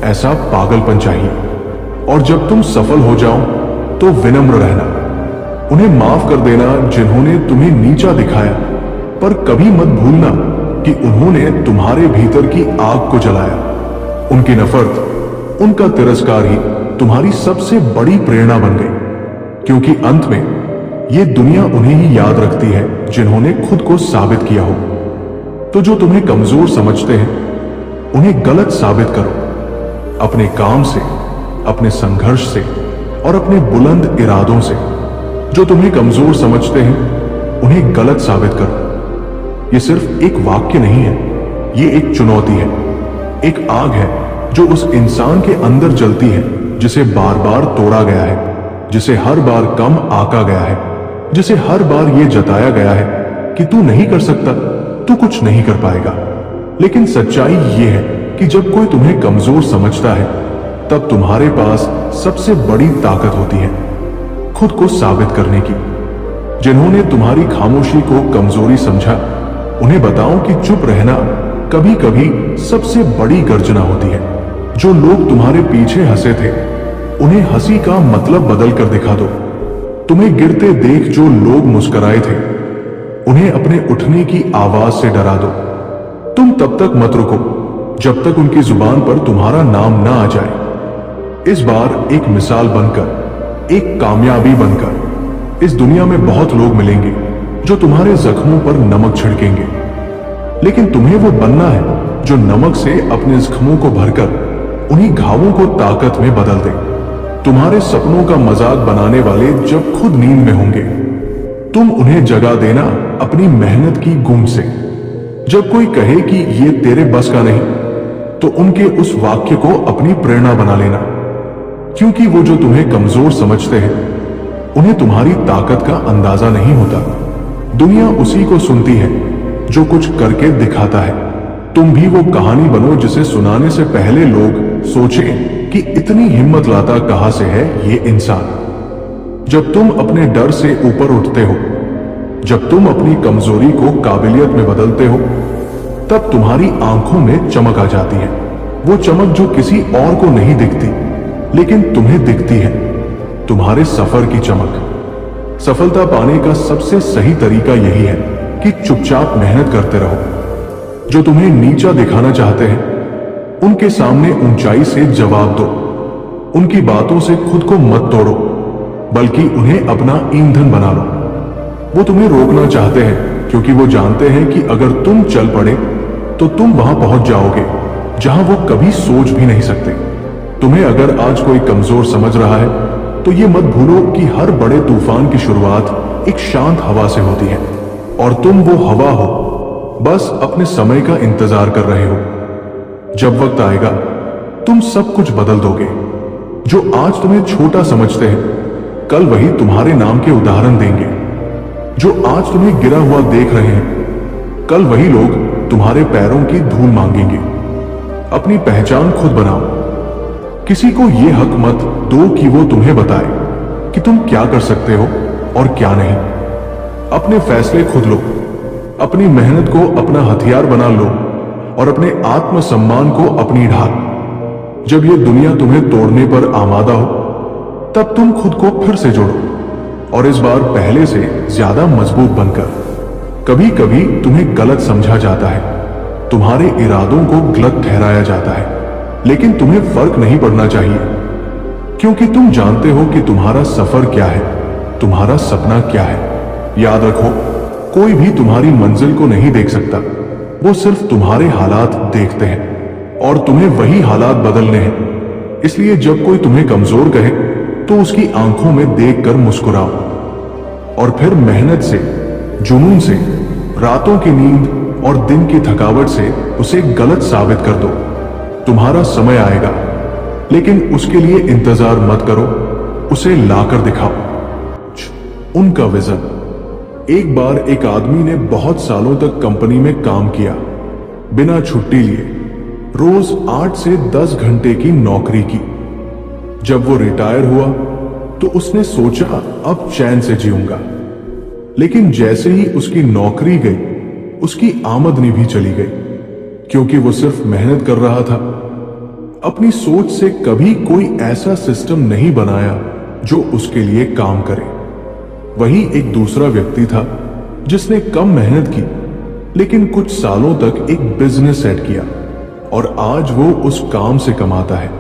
ऐसा पागलपन चाहिए। और जब तुम सफल हो जाओ तो विनम्र रहना, उन्हें माफ कर देना जिन्होंने तुम्हें नीचा दिखाया, पर कभी मत भूलना कि उन्होंने तुम्हारे भीतर की आग को जलाया। उनकी नफरत, उनका तिरस्कार ही तुम्हारी सबसे बड़ी प्रेरणा बन गई, क्योंकि अंत में ये दुनिया उन्हें ही याद रखती है जिन्होंने खुद को साबित किया हो। तो जो तुम्हें कमजोर समझते हैं उन्हें गलत साबित करो, अपने काम से, अपने संघर्ष से और अपने बुलंद इरादों से। जो तुम्हें कमजोर समझते हैं उन्हें गलत साबित करो। ये सिर्फ एक वाक्य नहीं है, ये एक चुनौती है, एक आग है जो उस इंसान के अंदर जलती है जिसे बार बार तोड़ा गया है, जिसे हर बार कम आंका गया है, जिसे हर बार यह जताया गया है कि तू नहीं कर सकता, तू कुछ नहीं कर पाएगा। लेकिन सच्चाई यह है कि जब कोई तुम्हें कमजोर समझता है तब तुम्हारे पास सबसे बड़ी ताकत होती है खुद को साबित करने की। जिन्होंने तुम्हारी खामोशी को कमजोरी समझा उन्हें बताओ कि चुप रहना कभी कभी सबसे बड़ी गर्जना होती है। जो लोग तुम्हारे पीछे हंसे थे उन्हें हंसी का मतलब बदल कर दिखा दो। तुम्हें गिरते देख जो लोग मुस्कुराए थे उन्हें अपने उठने की आवाज से डरा दो। तब तक मत रुको जब तक उनकी जुबान पर तुम्हारा नाम ना आ जाए। इस बार एक मिसाल बनकर, एक कामयाबी बनकर इस दुनिया में बहुत लोग मिलेंगे जो तुम्हारे जख्मों पर नमक छिड़केंगे, लेकिन तुम्हें वो बनना है जो नमक से अपने जख्मों को भरकर उन्हीं घावों को ताकत में बदल दे। तुम्हारे सपनों का मजाक बनाने वाले जब खुद नींद में होंगे, तुम उन्हें जगा देना अपनी मेहनत की गूंज से। जब कोई कहे कि ये तेरे बस का नहीं, तो उनके उस वाक्य को अपनी प्रेरणा बना लेना, क्योंकि वो जो तुम्हें कमजोर समझते हैं उन्हें तुम्हारी ताकत का अंदाजा नहीं होता। दुनिया उसी को सुनती है जो कुछ करके दिखाता है। तुम भी वो कहानी बनो जिसे सुनाने से पहले लोग सोचें कि इतनी हिम्मत लाता कहां से है ये इंसान। जब तुम अपने डर से ऊपर उठते हो, जब तुम अपनी कमजोरी को काबिलियत में बदलते हो, तब तुम्हारी आंखों में चमक आ जाती है। वो चमक जो किसी और को नहीं दिखती लेकिन तुम्हें दिखती है, तुम्हारे सफर की चमक। सफलता पाने का सबसे सही तरीका यही है कि चुपचाप मेहनत करते रहो। जो तुम्हें नीचा दिखाना चाहते हैं उनके सामने ऊंचाई से जवाब दो। उनकी बातों से खुद को मत तोड़ो, बल्कि उन्हें अपना ईंधन बना लो। वो तुम्हें रोकना चाहते हैं क्योंकि वो जानते हैं कि अगर तुम चल पड़े तो तुम वहां पहुंच जाओगे जहां वो कभी सोच भी नहीं सकते। तुम्हें अगर आज कोई कमजोर समझ रहा है तो ये मत भूलो कि हर बड़े तूफान की शुरुआत एक शांत हवा से होती है, और तुम वो हवा हो, बस अपने समय का इंतजार कर रहे हो। जब वक्त आएगा तुम सब कुछ बदल दोगे। जो आज तुम्हें छोटा समझते हैं कल वही तुम्हारे नाम के उदाहरण देंगे। जो आज तुम्हें गिरा हुआ देख रहे हैं कल वही लोग तुम्हारे पैरों की धूल मांगेंगे। अपनी पहचान खुद बनाओ। किसी को यह हक मत दो कि वो तुम्हें बताए कि तुम क्या कर सकते हो और क्या नहीं। अपने फैसले खुद लो, अपनी मेहनत को अपना हथियार बना लो और अपने आत्मसम्मान को अपनी ढाल। जब ये दुनिया तुम्हें तोड़ने पर आमादा हो तब तुम खुद को फिर से जोड़ो, और इस बार पहले से ज्यादा मजबूत बनकर। कभी कभी तुम्हें गलत समझा जाता है, तुम्हारे इरादों को गलत ठहराया जाता है, लेकिन तुम्हें फर्क नहीं पड़ना चाहिए, क्योंकि तुम जानते हो कि तुम्हारा सफर क्या है, तुम्हारा सपना क्या है। याद रखो, कोई भी तुम्हारी मंजिल को नहीं देख सकता, वो सिर्फ तुम्हारे हालात देखते हैं, और तुम्हें वही हालात बदलने हैं। इसलिए जब कोई तुम्हें कमजोर कहे तो उसकी आंखों में देखकर मुस्कुराओ, और फिर मेहनत से, जुनून से, रातों की नींद और दिन की थकावट से उसे गलत साबित कर दो। तुम्हारा समय आएगा, लेकिन उसके लिए इंतजार मत करो, उसे लाकर दिखाओ। उनका विजन। एक बार एक आदमी ने बहुत सालों तक कंपनी में काम किया, बिना छुट्टी लिए, रोज 8 से 10 घंटे की नौकरी की। जब वो रिटायर हुआ तो उसने सोचा अब चैन से जीऊंगा, लेकिन जैसे ही उसकी नौकरी गई उसकी आमदनी भी चली गई, क्योंकि वो सिर्फ मेहनत कर रहा था। अपनी सोच से कभी कोई ऐसा सिस्टम नहीं बनाया जो उसके लिए काम करे। वही एक दूसरा व्यक्ति था जिसने कम मेहनत की लेकिन कुछ सालों तक एक बिजनेस सेट किया, और आज वो उस काम से कमाता है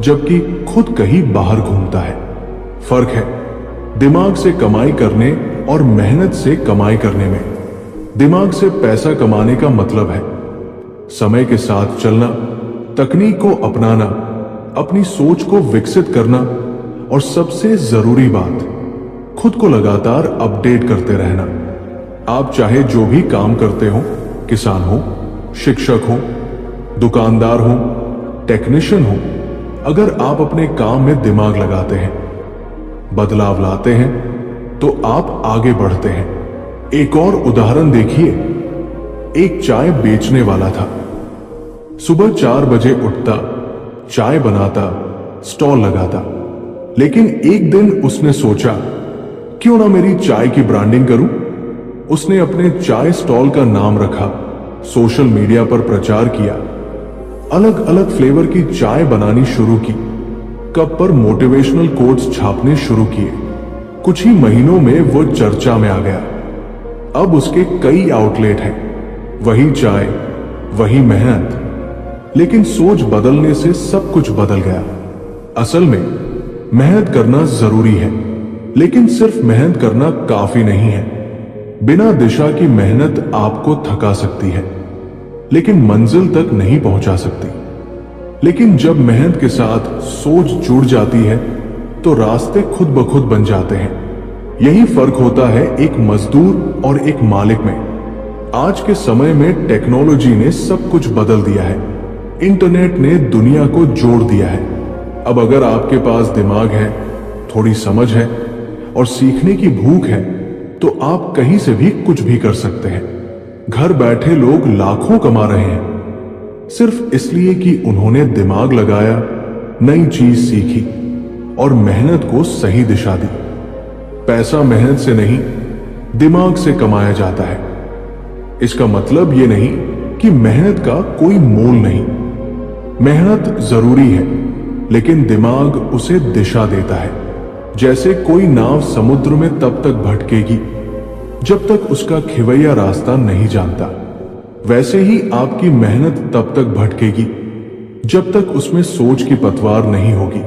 जबकि खुद कहीं बाहर घूमता है। फर्क है दिमाग से कमाई करने और मेहनत से कमाई करने में। दिमाग से पैसा कमाने का मतलब है समय के साथ चलना, तकनीक को अपनाना, अपनी सोच को विकसित करना, और सबसे जरूरी बात, खुद को लगातार अपडेट करते रहना। आप चाहे जो भी काम करते हो, किसान हो, शिक्षक हो, दुकानदार हो, टेक्नीशियन हो, अगर आप अपने काम में दिमाग लगाते हैं, बदलाव लाते हैं, तो आप आगे बढ़ते हैं। एक और उदाहरण देखिए। एक चाय बेचने वाला था। सुबह 4 बजे उठता, चाय बनाता, स्टॉल लगाता, लेकिन एक दिन उसने सोचा क्यों ना मेरी चाय की ब्रांडिंग करूं। उसने अपने चाय स्टॉल का नाम रखा, सोशल मीडिया पर प्रचार किया, अलग अलग फ्लेवर की चाय बनानी शुरू की, कप पर मोटिवेशनल कोट्स छापने शुरू किए। कुछ ही महीनों में वो चर्चा में आ गया। अब उसके कई आउटलेट हैं, वही चाय, वही मेहनत। लेकिन सोच बदलने से सब कुछ बदल गया। असल में मेहनत करना जरूरी है, लेकिन सिर्फ मेहनत करना काफी नहीं है। बिना दिशा की मेहनत आपको थका सकती है, लेकिन मंजिल तक नहीं पहुंचा सकती। लेकिन जब मेहनत के साथ सोच जुड़ जाती है तो रास्ते खुद ब खुद बन जाते हैं। यही फर्क होता है एक मजदूर और एक मालिक में। आज के समय में टेक्नोलॉजी ने सब कुछ बदल दिया है। इंटरनेट ने दुनिया को जोड़ दिया है। अब अगर आपके पास दिमाग है, थोड़ी समझ है और सीखने की भूख है, तो आप कहीं से भी कुछ भी कर सकते हैं। घर बैठे लोग लाखों कमा रहे हैं, सिर्फ इसलिए कि उन्होंने दिमाग लगाया, नई चीज सीखी और मेहनत को सही दिशा दी। पैसा मेहनत से नहीं, दिमाग से कमाया जाता है। इसका मतलब यह नहीं कि मेहनत का कोई मोल नहीं। मेहनत जरूरी है, लेकिन दिमाग उसे दिशा देता है। जैसे कोई नाव समुद्र में तब तक भटकेगी जब तक उसका खिवैया रास्ता नहीं जानता, वैसे ही आपकी मेहनत तब तक भटकेगी जब तक उसमें सोच की पतवार नहीं होगी।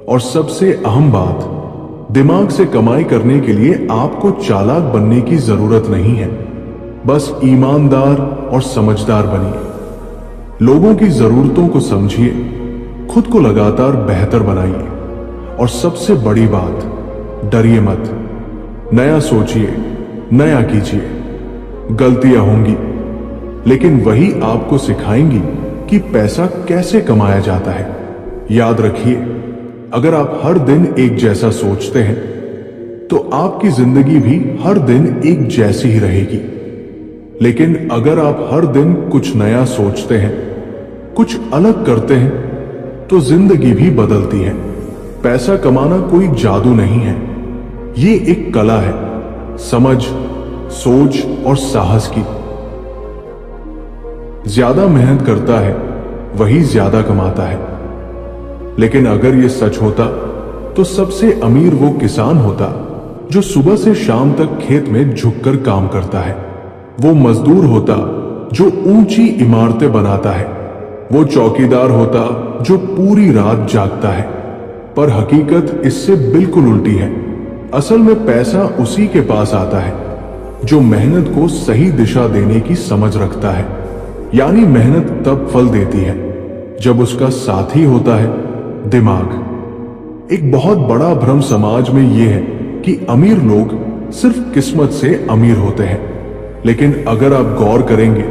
और सबसे अहम बात, दिमाग से कमाई करने के लिए आपको चालाक बनने की जरूरत नहीं है। बस ईमानदार और समझदार बनिए। लोगों की जरूरतों को समझिए, खुद को लगातार बेहतर बनाइए और सबसे बड़ी बात, डरिए मत। नया सोचिए, नया कीजिए। गलतियां होंगी, लेकिन वही आपको सिखाएंगी कि पैसा कैसे कमाया जाता है। याद रखिए, अगर आप हर दिन एक जैसा सोचते हैं तो आपकी जिंदगी भी हर दिन एक जैसी ही रहेगी। लेकिन अगर आप हर दिन कुछ नया सोचते हैं, कुछ अलग करते हैं, तो जिंदगी भी बदलती है। पैसा कमाना कोई जादू नहीं है, ये एक कला है, समझ, सोच और साहस की। ज्यादा मेहनत करता है वही ज्यादा कमाता है। लेकिन अगर यह सच होता तो सबसे अमीर वो किसान होता जो सुबह से शाम तक खेत में झुककर काम करता है। वो मजदूर होता जो ऊंची इमारतें बनाता है। वो चौकीदार होता जो पूरी रात जागता है। पर हकीकत इससे बिल्कुल उल्टी है। असल में पैसा उसी के पास आता है जो मेहनत को सही दिशा देने की समझ रखता है। यानी मेहनत तब फल देती है जब उसका साथी होता है दिमाग। एक बहुत बड़ा भ्रम समाज में यह है कि अमीर लोग सिर्फ किस्मत से अमीर होते हैं। लेकिन अगर आप गौर करेंगे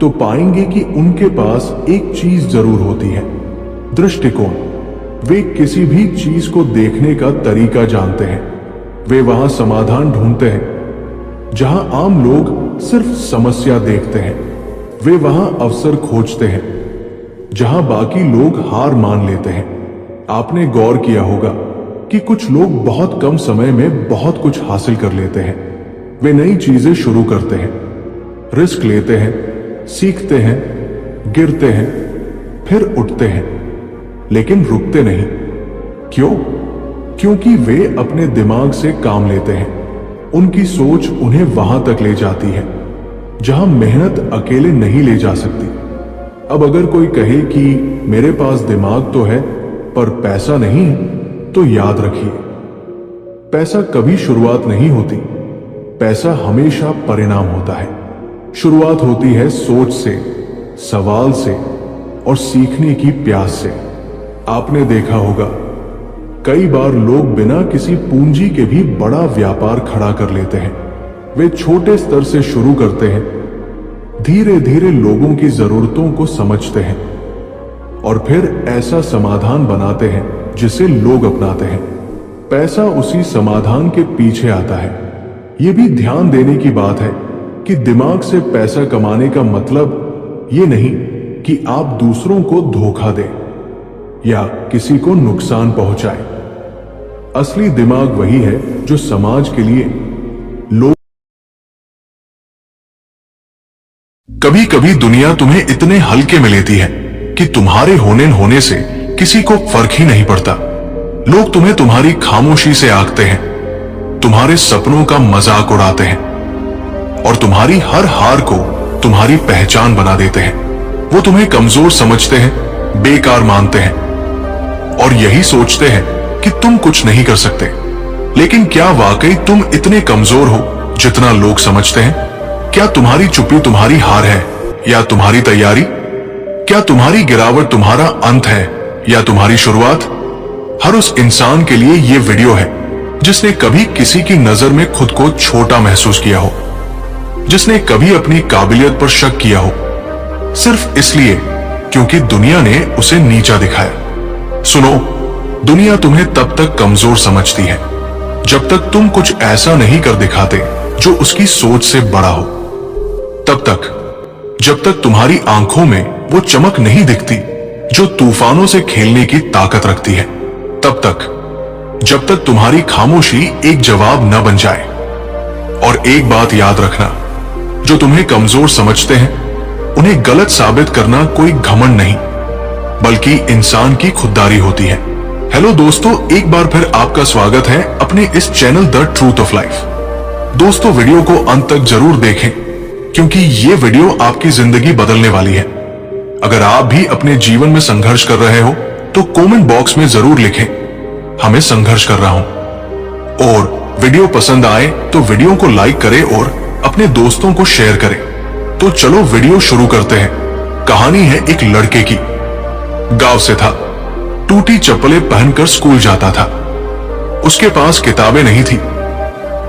तो पाएंगे कि उनके पास एक चीज जरूर होती है, दृष्टिकोण। वे किसी भी चीज को देखने का तरीका जानते हैं। वे वहां समाधान ढूंढते हैं जहां आम लोग सिर्फ समस्या देखते हैं। वे वहां अवसर खोजते हैं जहां बाकी लोग हार मान लेते हैं। आपने गौर किया होगा कि कुछ लोग बहुत कम समय में बहुत कुछ हासिल कर लेते हैं। वे नई चीजें शुरू करते हैं, रिस्क लेते हैं, सीखते हैं, गिरते हैं, फिर उठते हैं, लेकिन रुकते नहीं। क्यों? क्योंकि वे अपने दिमाग से काम लेते हैं। उनकी सोच उन्हें वहां तक ले जाती है जहां मेहनत अकेले नहीं ले जा सकती। अब अगर कोई कहे कि मेरे पास दिमाग तो है पर पैसा नहीं है, तो याद रखिए, पैसा कभी शुरुआत नहीं होती। पैसा हमेशा परिणाम होता है। शुरुआत होती है सोच से, सवाल से और सीखने की प्यास से। आपने देखा होगा कई बार लोग बिना किसी पूंजी के भी बड़ा व्यापार खड़ा कर लेते हैं। वे छोटे स्तर से शुरू करते हैं, धीरे धीरे लोगों की जरूरतों को समझते हैं और फिर ऐसा समाधान बनाते हैं जिसे लोग अपनाते हैं। पैसा उसी समाधान के पीछे आता है। यह भी ध्यान देने की बात है कि दिमाग से पैसा कमाने का मतलब यह नहीं कि आप दूसरों को धोखा दें या किसी को नुकसान पहुंचाएं। असली दिमाग वही है जो समाज के लिए लोग। कभी कभी दुनिया तुम्हें इतने हल्के में लेती है कि तुम्हारे होने से किसी को फर्क ही नहीं पड़ता। लोग तुम्हें तुम्हारी खामोशी से आंकते हैं, तुम्हारे सपनों का मजाक उड़ाते हैं और तुम्हारी हर हार को तुम्हारी पहचान बना देते हैं। वो तुम्हें कमजोर समझते हैं, बेकार मानते हैं और यही सोचते हैं कि तुम कुछ नहीं कर सकते। लेकिन क्या वाकई तुम इतने कमजोर हो जितना लोग समझते हैं? क्या तुम्हारी चुप्पी तुम्हारी हार है या तुम्हारी तैयारी? क्या तुम्हारी गिरावट तुम्हारा अंत है या तुम्हारी शुरुआत? हर उस इंसान के लिए ये वीडियो है जिसने कभी किसी की नजर में खुद को छोटा महसूस किया हो, जिसने कभी अपनी काबिलियत पर शक किया हो, सिर्फ इसलिए क्योंकि दुनिया ने उसे नीचा दिखाया। सुनो, दुनिया तुम्हें तब तक कमजोर समझती है जब तक तुम कुछ ऐसा नहीं कर दिखाते जो उसकी सोच से बड़ा हो। तब तक जब तक तुम्हारी आंखों में वो चमक नहीं दिखती जो तूफानों से खेलने की ताकत रखती है। तब तक जब तक तुम्हारी खामोशी एक जवाब न बन जाए। और एक बात याद रखना, जो तुम्हें कमजोर समझते हैं उन्हें गलत साबित करना कोई घमंड नहीं बल्कि इंसान की खुददारी होती है। हेलो दोस्तों, एक बार फिर आपका स्वागत है अपने इस channel the truth of life. दोस्तों, वीडियो को अंत तक जरूर देखें क्योंकि ये वीडियो आपकी जिंदगी बदलने वाली है। अगर आप भी अपने जीवन में संघर्ष कर रहे हो तो कमेंट बॉक्स में जरूर लिखें, हमें संघर्ष कर रहा हूं। और वीडियो पसंद आए तो वीडियो को लाइक करें और अपने दोस्तों को शेयर करें। तो चलो वीडियो शुरू करते हैं। कहानी है एक लड़के की। गांव से था, टूटी चप्पलें पहनकर स्कूल जाता था। उसके पास किताबें नहीं थी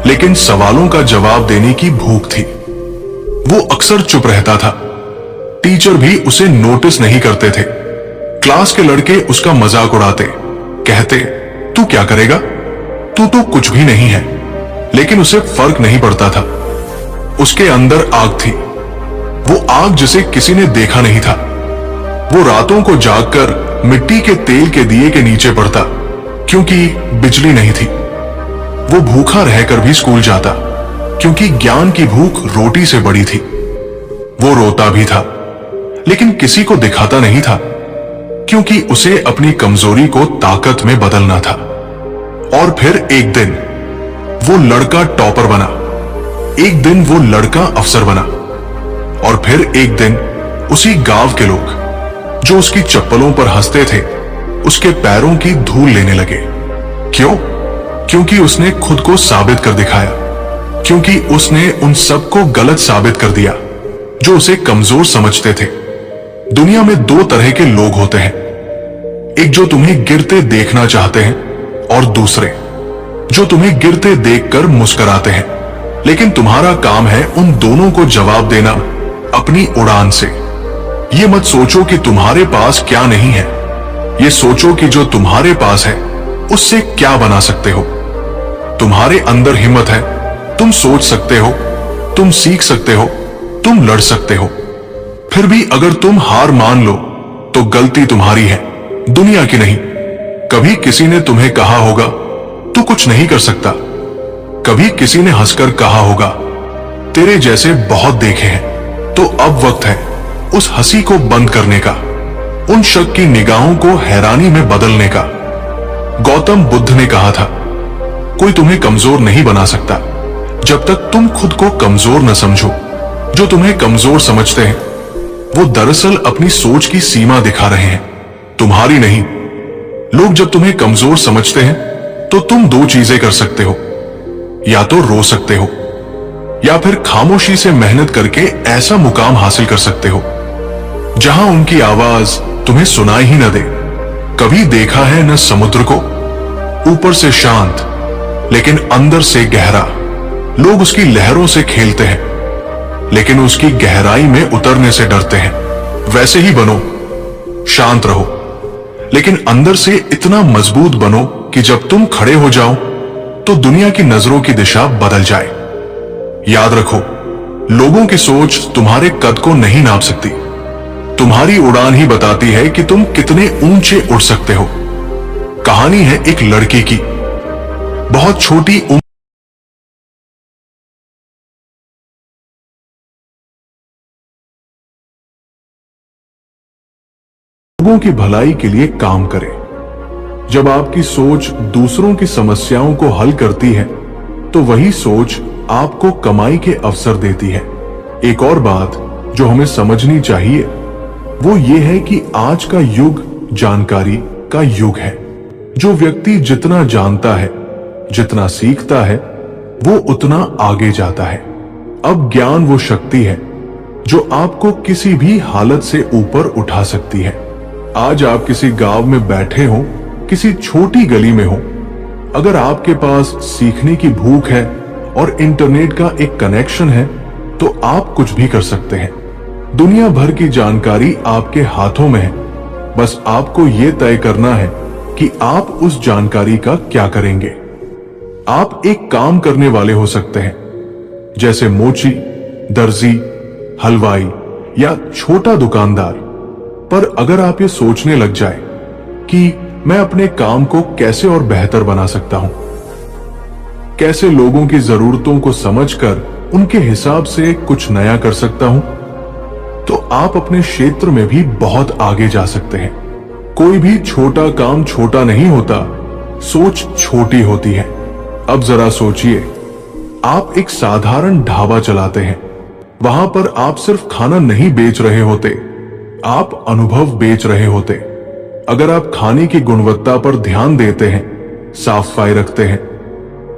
लेकिन सवालों का जवाब देने की भूख थी। वो अक्सर चुप रहता था, टीचर भी उसे नोटिस नहीं करते थे। क्लास के लड़के उसका मजाक उड़ाते, कहते, तू क्या करेगा, तू तो कुछ भी नहीं है। लेकिन उसे फर्क नहीं पड़ता था। उसके अंदर आग थी, वो आग जिसे किसी ने देखा नहीं था। वो रातों को जागकर मिट्टी के तेल के दिए के नीचे पड़ता क्योंकि बिजली नहीं थी। वो भूखा रहकर भी स्कूल जाता क्योंकि ज्ञान की भूख रोटी से बड़ी थी। वो रोता भी था लेकिन किसी को दिखाता नहीं था क्योंकि उसे अपनी कमजोरी को ताकत में बदलना था। और फिर एक दिन वो लड़का टॉपर बना, एक दिन वो लड़का अफसर बना और फिर एक दिन उसी गांव के लोग जो उसकी चप्पलों पर हंसते थे उसके पैरों की धूल लेने लगे। क्यों? क्योंकि उसने खुद को साबित कर दिखाया, क्योंकि उसने उन सबको गलत साबित कर दिया जो उसे कमजोर समझते थे। दुनिया में दो तरह के लोग होते हैं, एक जो तुम्हें गिरते देखना चाहते हैं और दूसरे जो तुम्हें गिरते देखकर मुस्कुराते हैं। लेकिन तुम्हारा काम है उन दोनों को जवाब देना अपनी उड़ान से। ये मत सोचो कि तुम्हारे पास क्या नहीं है, ये सोचो कि जो तुम्हारे पास है उससे क्या बना सकते हो। तुम्हारे अंदर हिम्मत है, तुम सोच सकते हो, तुम सीख सकते हो, तुम लड़ सकते हो। फिर भी अगर तुम हार मान लो तो गलती तुम्हारी है, दुनिया की नहीं। कभी किसी ने तुम्हें कहा होगा तू कुछ नहीं कर सकता, कभी किसी ने हंसकर कहा होगा तेरे जैसे बहुत देखे हैं। तो अब वक्त है उस हंसी को बंद करने का, उन शक की निगाहों को हैरानी में बदलने का। गौतम बुद्ध ने कहा था, कोई तुम्हें कमजोर नहीं बना सकता जब तक तुम खुद को कमजोर न समझो। जो तुम्हें कमजोर समझते हैं वो दरअसल अपनी सोच की सीमा दिखा रहे हैं, तुम्हारी नहीं। लोग जब तुम्हें कमजोर समझते हैं तो तुम दो चीजें कर सकते हो, या तो रो सकते हो या फिर खामोशी से मेहनत करके ऐसा मुकाम हासिल कर सकते हो जहां उनकी आवाज तुम्हें सुनाई ही न दे। कभी देखा है न समुद्र को, ऊपर से शांत लेकिन अंदर से गहरा। लोग उसकी लहरों से खेलते हैं लेकिन उसकी गहराई में उतरने से डरते हैं। वैसे ही बनो, शांत रहो लेकिन अंदर से इतना मजबूत बनो कि जब तुम खड़े हो जाओ तो दुनिया की नजरों की दिशा बदल जाए। याद रखो, लोगों की सोच तुम्हारे कद को नहीं नाप सकती, तुम्हारी उड़ान ही बताती है कि तुम कितने ऊंचे उड़ सकते हो। कहानी है एक लड़की की। बहुत छोटी उम्र लोगों की भलाई के लिए काम करें। जब आपकी सोच दूसरों की समस्याओं को हल करती है तो वही सोच आपको कमाई के अवसर देती है। एक और बात, जो हमें समझनी चाहिए वो ये है कि आज का युग जानकारी का युग है। जो व्यक्ति जितना जानता है, जितना सीखता है, वो उतना आगे जाता है। अब ज्ञान वो शक्ति है जो आपको किसी भी हालत से ऊपर उठा सकती है। आज आप किसी गांव में बैठे हो, किसी छोटी गली में हो, अगर आपके पास सीखने की भूख है और इंटरनेट का एक कनेक्शन है तो आप कुछ भी कर सकते हैं। दुनिया भर की जानकारी आपके हाथों में है, बस आपको यह तय करना है कि आप उस जानकारी का क्या करेंगे। आप एक काम करने वाले हो सकते हैं, जैसे मोची, दर्जी, हलवाई या छोटा दुकानदार। पर अगर आप ये सोचने लग जाए कि मैं अपने काम को कैसे और बेहतर बना सकता हूं, कैसे लोगों की जरूरतों को समझकर उनके हिसाब से कुछ नया कर सकता हूं, तो आप अपने क्षेत्र में भी बहुत आगे जा सकते हैं। कोई भी छोटा काम छोटा नहीं होता, सोच छोटी होती है। अब जरा सोचिए, आप एक साधारण ढाबा चलाते हैं। वहां पर आप सिर्फ खाना नहीं बेच रहे होते, आप अनुभव बेच रहे होते। अगर आप खाने की गुणवत्ता पर ध्यान देते हैं, साफ सफाई रखते हैं,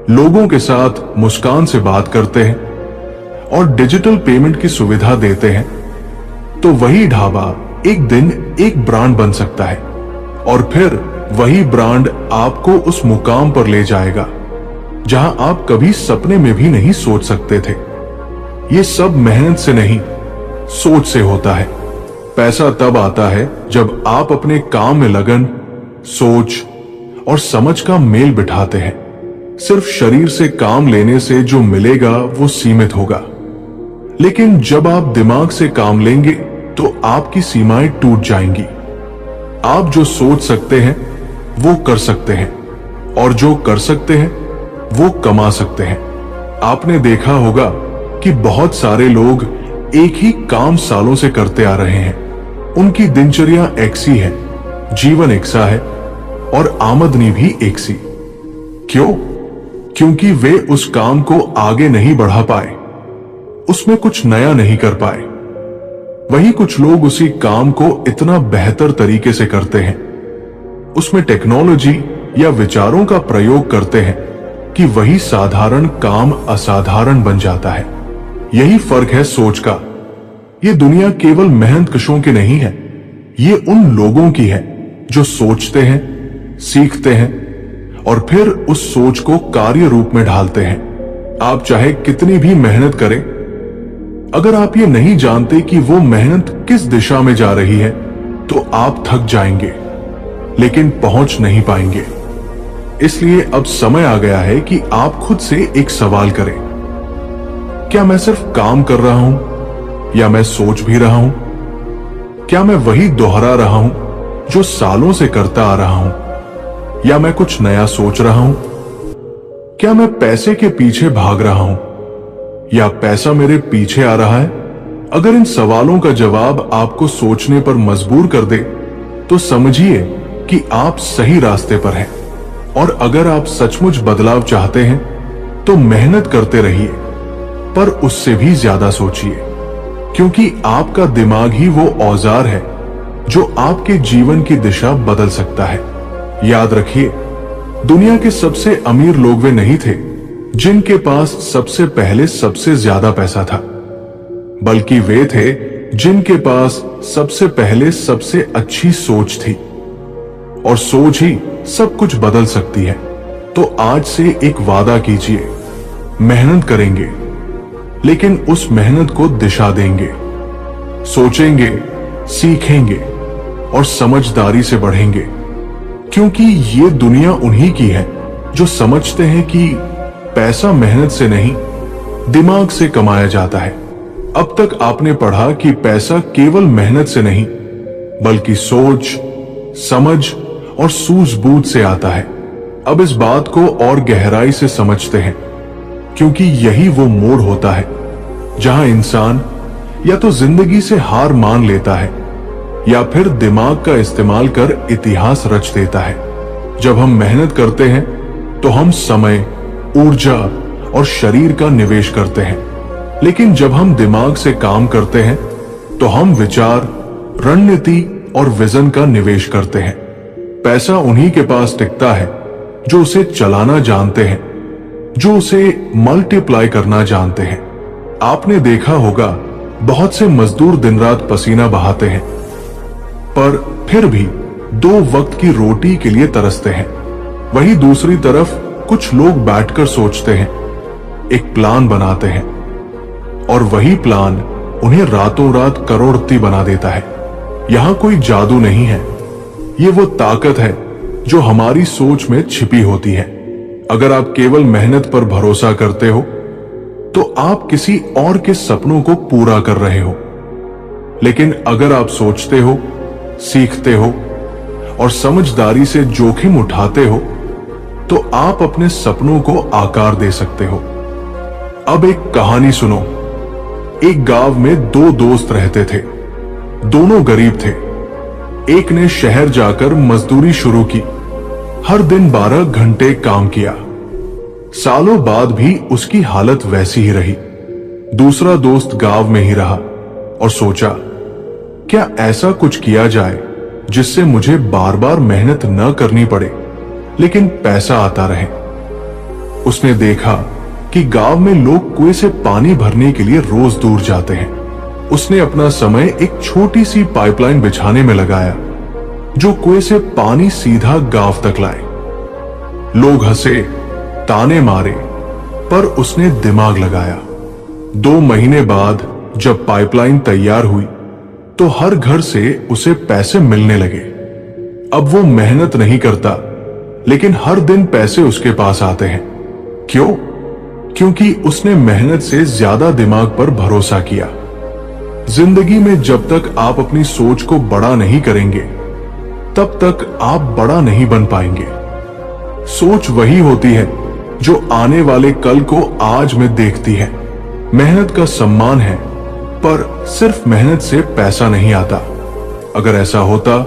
लोगों के साथ मुस्कान से बात करते हैं और डिजिटल पेमेंट की सुविधा देते हैं, तो वही ढाबा एक दिन एक ब्रांड बन सकता है और फिर वही ब्रांड आपको उस मुकाम पर ले जाएगा जहां आप कभी सपने में भी नहीं सोच सकते थे। ये सब मेहनत से नहीं, सोच से होता है। पैसा तब आता है जब आप अपने काम में लगन, सोच और समझ का मेल बिठाते हैं। सिर्फ शरीर से काम लेने से जो मिलेगा वो सीमित होगा, लेकिन जब आप दिमाग से काम लेंगे तो आपकी सीमाएं टूट जाएंगी। आप जो सोच सकते हैं वो कर सकते हैं और जो कर सकते हैं वो कमा सकते हैं। आपने देखा होगा कि बहुत सारे लोग एक ही काम सालों से करते आ रहे हैं। उनकी दिनचर्या एक सी है, जीवन एक सा है और आमदनी भी एक सी। क्यों? क्योंकि वे उस काम को आगे नहीं बढ़ा पाए, उसमें कुछ नया नहीं कर पाए। वही कुछ लोग उसी काम को इतना बेहतर तरीके से करते हैं, उसमें टेक्नोलॉजी या विचारों का प्रयोग करते हैं कि वही साधारण काम असाधारण बन जाता है। यही फर्क है सोच का। ये दुनिया केवल मेहनतकशों की नहीं है, ये उन लोगों की है जो सोचते हैं, सीखते हैं और फिर उस सोच को कार्य रूप में ढालते हैं। आप चाहे कितनी भी मेहनत करें, अगर आप ये नहीं जानते कि वो मेहनत किस दिशा में जा रही है तो आप थक जाएंगे, लेकिन पहुंच नहीं पाएंगे। इसलिए अब समय आ गया है कि आप खुद से एक सवाल करें, क्या मैं सिर्फ काम कर रहा हूं या मैं सोच भी रहा हूं? क्या मैं वही दोहरा रहा हूं जो सालों से करता आ रहा हूं, या मैं कुछ नया सोच रहा हूं? क्या मैं पैसे के पीछे भाग रहा हूं या पैसा मेरे पीछे आ रहा है? अगर इन सवालों का जवाब आपको सोचने पर मजबूर कर दे तो समझिए कि आप सही रास्ते पर हैं। और अगर आप सचमुच बदलाव चाहते हैं तो मेहनत करते रहिए, पर उससे भी ज्यादा सोचिए, क्योंकि आपका दिमाग ही वो औजार है जो आपके जीवन की दिशा बदल सकता है। याद रखिए, दुनिया के सबसे अमीर लोग वे नहीं थे जिनके पास सबसे पहले सबसे ज्यादा पैसा था, बल्कि वे थे जिनके पास सबसे पहले सबसे अच्छी सोच थी। और सोच ही सब कुछ बदल सकती है। तो आज से एक वादा कीजिए, मेहनत करेंगे, लेकिन उस मेहनत को दिशा देंगे, सोचेंगे, सीखेंगे और समझदारी से बढ़ेंगे, क्योंकि ये दुनिया उन्हीं की है जो समझते हैं कि पैसा मेहनत से नहीं, दिमाग से कमाया जाता है। अब तक आपने पढ़ा कि पैसा केवल मेहनत से नहीं, बल्कि सोच, समझ और सूझबूझ से आता है। अब इस बात को और गहराई से समझते हैं, क्योंकि यही वो मोड़ होता है जहां इंसान या तो जिंदगी से हार मान लेता है या फिर दिमाग का इस्तेमाल कर इतिहास रच देता है। जब हम मेहनत करते हैं तो हम समय, ऊर्जा और शरीर का निवेश करते हैं, लेकिन जब हम दिमाग से काम करते हैं तो हम विचार, रणनीति और विजन का निवेश करते हैं। पैसा उन्हीं के पास टिकता है जो उसे चलाना जानते हैं, जो उसे मल्टीप्लाई करना जानते हैं। आपने देखा होगा बहुत से मजदूर दिन रात पसीना बहाते हैं, पर फिर भी 2 वक्त की रोटी के लिए तरसते हैं। वहीं दूसरी तरफ कुछ लोग बैठकर सोचते हैं, एक प्लान बनाते हैं, और वही प्लान उन्हें रातों रात करोड़पति बना देता है। यहां कोई जादू नहीं है, ये वो ताकत है जो हमारी सोच में छिपी होती है। अगर आप केवल मेहनत पर भरोसा करते हो तो आप किसी और के सपनों को पूरा कर रहे हो, लेकिन अगर आप सोचते हो, सीखते हो और समझदारी से जोखिम उठाते हो तो आप अपने सपनों को आकार दे सकते हो। अब एक कहानी सुनो। एक गांव में 2 दोस्त रहते थे। दोनों गरीब थे। एक ने शहर जाकर मजदूरी शुरू की, हर दिन 12 घंटे काम किया। सालों बाद भी उसकी हालत वैसी ही रही। दूसरा दोस्त गांव में ही रहा और सोचा, क्या ऐसा कुछ किया जाए जिससे मुझे बार बार मेहनत न करनी पड़े लेकिन पैसा आता रहे। उसने देखा कि गांव में लोग कुएं से पानी भरने के लिए रोज दूर जाते हैं। उसने अपना समय एक छोटी सी पाइपलाइन बिछाने में लगाया जो कुएं से पानी सीधा गांव तक लाए। लोग हंसे, ताने मारे, पर उसने दिमाग लगाया। 2 महीने बाद जब पाइपलाइन तैयार हुई तो हर घर से उसे पैसे मिलने लगे। अब वो मेहनत नहीं करता, लेकिन हर दिन पैसे उसके पास आते हैं। क्यों? क्योंकि उसने मेहनत से ज्यादा दिमाग पर भरोसा किया। जिंदगी में जब तक आप अपनी सोच को बड़ा नहीं करेंगे, तब तक आप बड़ा नहीं बन पाएंगे। सोच वही होती है जो आने वाले कल को आज में देखती है। मेहनत का सम्मान है, पर सिर्फ मेहनत से पैसा नहीं आता। अगर ऐसा होता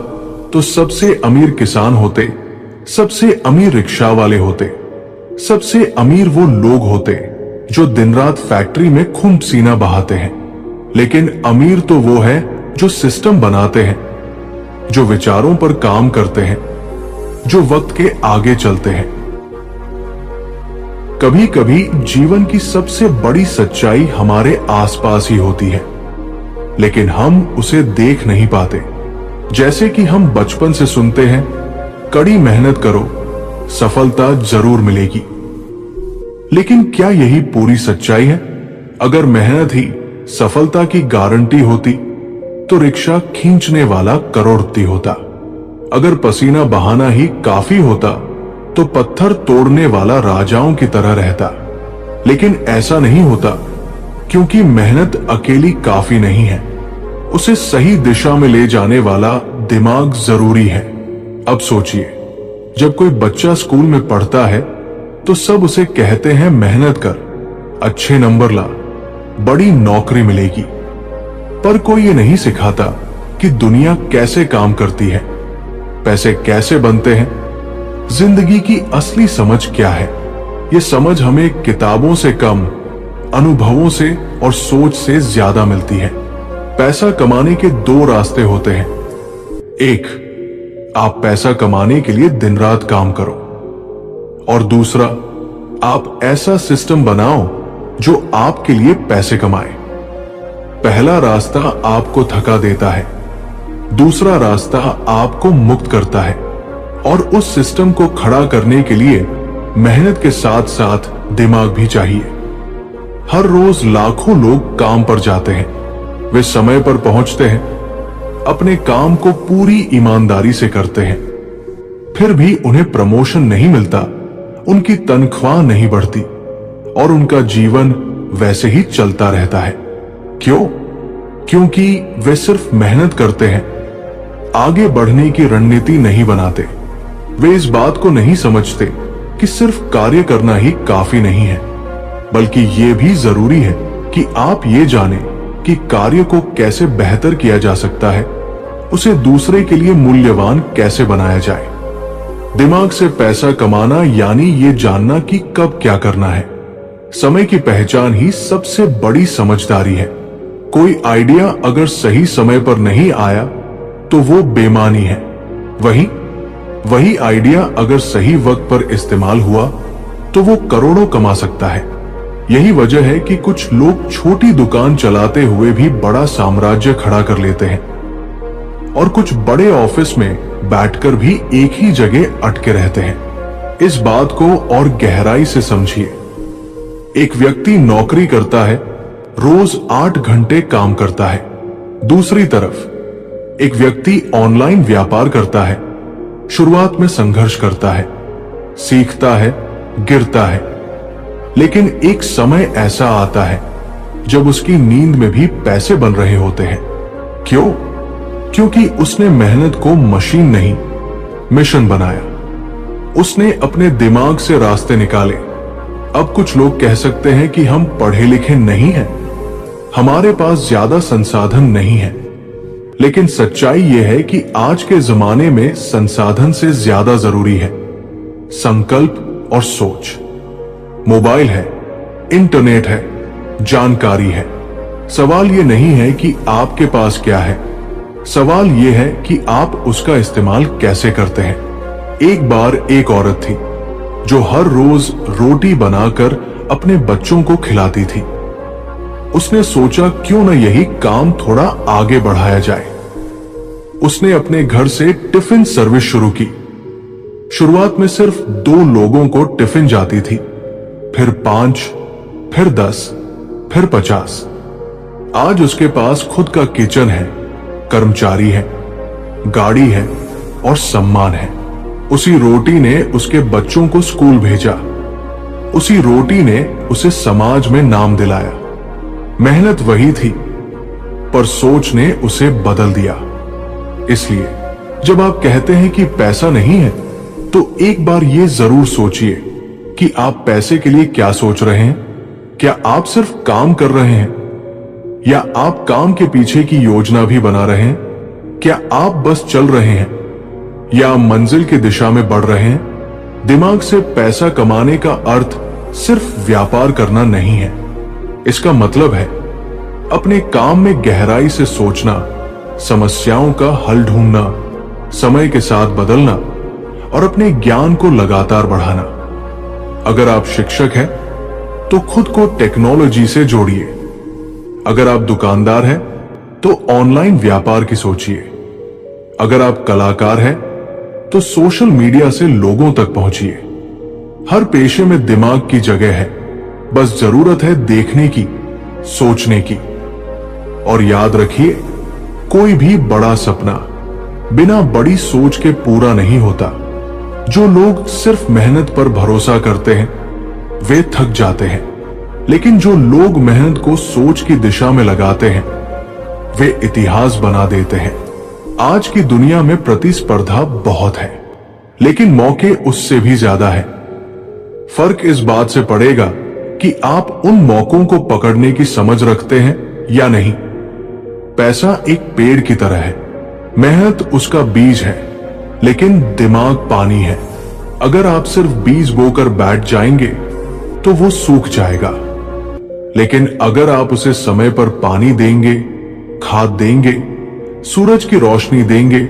तो सबसे अमीर किसान होते, सबसे अमीर रिक्शा वाले होते, सबसे अमीर वो लोग होते जो दिन रात फैक्ट्री में खून पसीना बहाते हैं। लेकिन अमीर तो वो है जो सिस्टम बनाते हैं, जो विचारों पर काम करते हैं, जो वक्त के आगे चलते हैं। कभी कभी जीवन की सबसे बड़ी सच्चाई हमारे आसपास ही होती है, लेकिन हम उसे देख नहीं पाते। जैसे कि हम बचपन से सुनते हैं, कड़ी मेहनत करो, सफलता जरूर मिलेगी। लेकिन क्या यही पूरी सच्चाई है? अगर मेहनत ही सफलता की गारंटी होती तो रिक्शा खींचने वाला करोड़पति होता। अगर पसीना बहाना ही काफी होता तो पत्थर तोड़ने वाला राजाओं की तरह रहता। लेकिन ऐसा नहीं होता, क्योंकि मेहनत अकेली काफी नहीं है, उसे सही दिशा में ले जाने वाला दिमाग जरूरी है। अब सोचिए, जब कोई बच्चा स्कूल में पढ़ता है तो सब उसे कहते हैं मेहनत कर, अच्छे नंबर ला, बड़ी नौकरी मिलेगी। पर कोई ये नहीं सिखाता कि दुनिया कैसे काम करती है, पैसे कैसे बनते हैं, जिंदगी की असली समझ क्या है। ये समझ हमें किताबों से कम, अनुभवों से और सोच से ज्यादा मिलती है। पैसा कमाने के 2 रास्ते होते हैं। एक, आप पैसा कमाने के लिए दिन रात काम करो, और दूसरा, आप ऐसा सिस्टम बनाओ जो आपके लिए पैसे कमाए। पहला रास्ता आपको थका देता है, दूसरा रास्ता आपको मुक्त करता है। और उस सिस्टम को खड़ा करने के लिए मेहनत के साथ साथ दिमाग भी चाहिए। हर रोज लाखों लोग काम पर जाते हैं, वे समय पर पहुंचते हैं, अपने काम को पूरी ईमानदारी से करते हैं, फिर भी उन्हें प्रमोशन नहीं मिलता, उनकी तनख्वाह नहीं बढ़ती और उनका जीवन वैसे ही चलता रहता है। क्यों? क्योंकि वे सिर्फ मेहनत करते हैं, आगे बढ़ने की रणनीति नहीं बनाते। वे इस बात को नहीं समझते कि सिर्फ कार्य करना ही काफी नहीं है, बल्कि ये भी जरूरी है कि आप ये जानें कि कार्य को कैसे बेहतर किया जा सकता है, उसे दूसरे के लिए मूल्यवान कैसे बनाया जाए। दिमाग से पैसा कमाना यानी ये जानना कि कब क्या करना है। समय की पहचान ही सबसे बड़ी समझदारी है। कोई आइडिया अगर सही समय पर नहीं आया तो वो बेमानी है। वही आइडिया अगर सही वक्त पर इस्तेमाल हुआ तो वो करोड़ों कमा सकता है। यही वजह है कि कुछ लोग छोटी दुकान चलाते हुए भी बड़ा साम्राज्य खड़ा कर लेते हैं और कुछ बड़े ऑफिस में बैठकर भी एक ही जगह अटके रहते हैं। इस बात को और गहराई से समझिए। एक व्यक्ति नौकरी करता है, रोज 8 घंटे काम करता है। दूसरी तरफ एक व्यक्ति ऑनलाइन व्यापार करता है, शुरुआत में संघर्ष करता है, सीखता है, गिरता है, लेकिन एक समय ऐसा आता है जब उसकी नींद में भी पैसे बन रहे होते हैं। क्यों? क्योंकि उसने मेहनत को मशीन नहीं, मिशन बनाया। उसने अपने दिमाग से रास्ते निकाले। अब कुछ लोग कह सकते हैं कि हम पढ़े लिखे नहीं हैं, हमारे पास ज्यादा संसाधन नहीं है, लेकिन सच्चाई यह है कि आज के जमाने में संसाधन से ज्यादा जरूरी है संकल्प और सोच। मोबाइल है, इंटरनेट है, जानकारी है। सवाल यह नहीं है कि आपके पास क्या है, सवाल यह है कि आप उसका इस्तेमाल कैसे करते हैं। एक बार एक औरत थी जो हर रोज रोटी बनाकर अपने बच्चों को खिलाती थी। उसने सोचा क्यों न यही काम थोड़ा आगे बढ़ाया जाए। उसने अपने घर से टिफिन सर्विस शुरू की। शुरुआत में सिर्फ 2 लोगों को टिफिन जाती थी, फिर 5, फिर 10, फिर 50। आज उसके पास खुद का किचन है, कर्मचारी है, गाड़ी है और सम्मान है। उसी रोटी ने उसके बच्चों को स्कूल भेजा। उसी रोटी ने उसे समाज में नाम दिलाया। मेहनत वही थी, पर सोच ने उसे बदल दिया। इसलिए जब आप कहते हैं कि पैसा नहीं है, तो एक बार यह जरूर सोचिए कि आप पैसे के लिए क्या सोच रहे हैं। क्या आप सिर्फ काम कर रहे हैं, या आप काम के पीछे की योजना भी बना रहे हैं? क्या आप बस चल रहे हैं, या मंजिल की दिशा में बढ़ रहे हैं? दिमाग से पैसा कमाने का अर्थ सिर्फ व्यापार करना नहीं है। इसका मतलब है अपने काम में गहराई से सोचना, समस्याओं का हल ढूंढना, समय के साथ बदलना और अपने ज्ञान को लगातार बढ़ाना। अगर आप शिक्षक हैं तो खुद को टेक्नोलॉजी से जोड़िए। अगर आप दुकानदार हैं तो ऑनलाइन व्यापार की सोचिए। अगर आप कलाकार हैं तो सोशल मीडिया से लोगों तक पहुंचिए। हर पेशे में दिमाग की जगह है, बस जरूरत है देखने की, सोचने की। और याद रखिए, कोई भी बड़ा सपना बिना बड़ी सोच के पूरा नहीं होता। जो लोग सिर्फ मेहनत पर भरोसा करते हैं वे थक जाते हैं, लेकिन जो लोग मेहनत को सोच की दिशा में लगाते हैं वे इतिहास बना देते हैं। आज की दुनिया में प्रतिस्पर्धा बहुत है, लेकिन मौके उससे भी ज्यादा है। फर्क इस बात से पड़ेगा कि आप उन मौकों को पकड़ने की समझ रखते हैं या नहीं। पैसा एक पेड़ की तरह है, मेहनत उसका बीज है, लेकिन दिमाग पानी है। अगर आप सिर्फ बीज बोकर बैठ जाएंगे तो वो सूख जाएगा, लेकिन अगर आप उसे समय पर पानी देंगे, खाद देंगे, सूरज की रोशनी देंगे,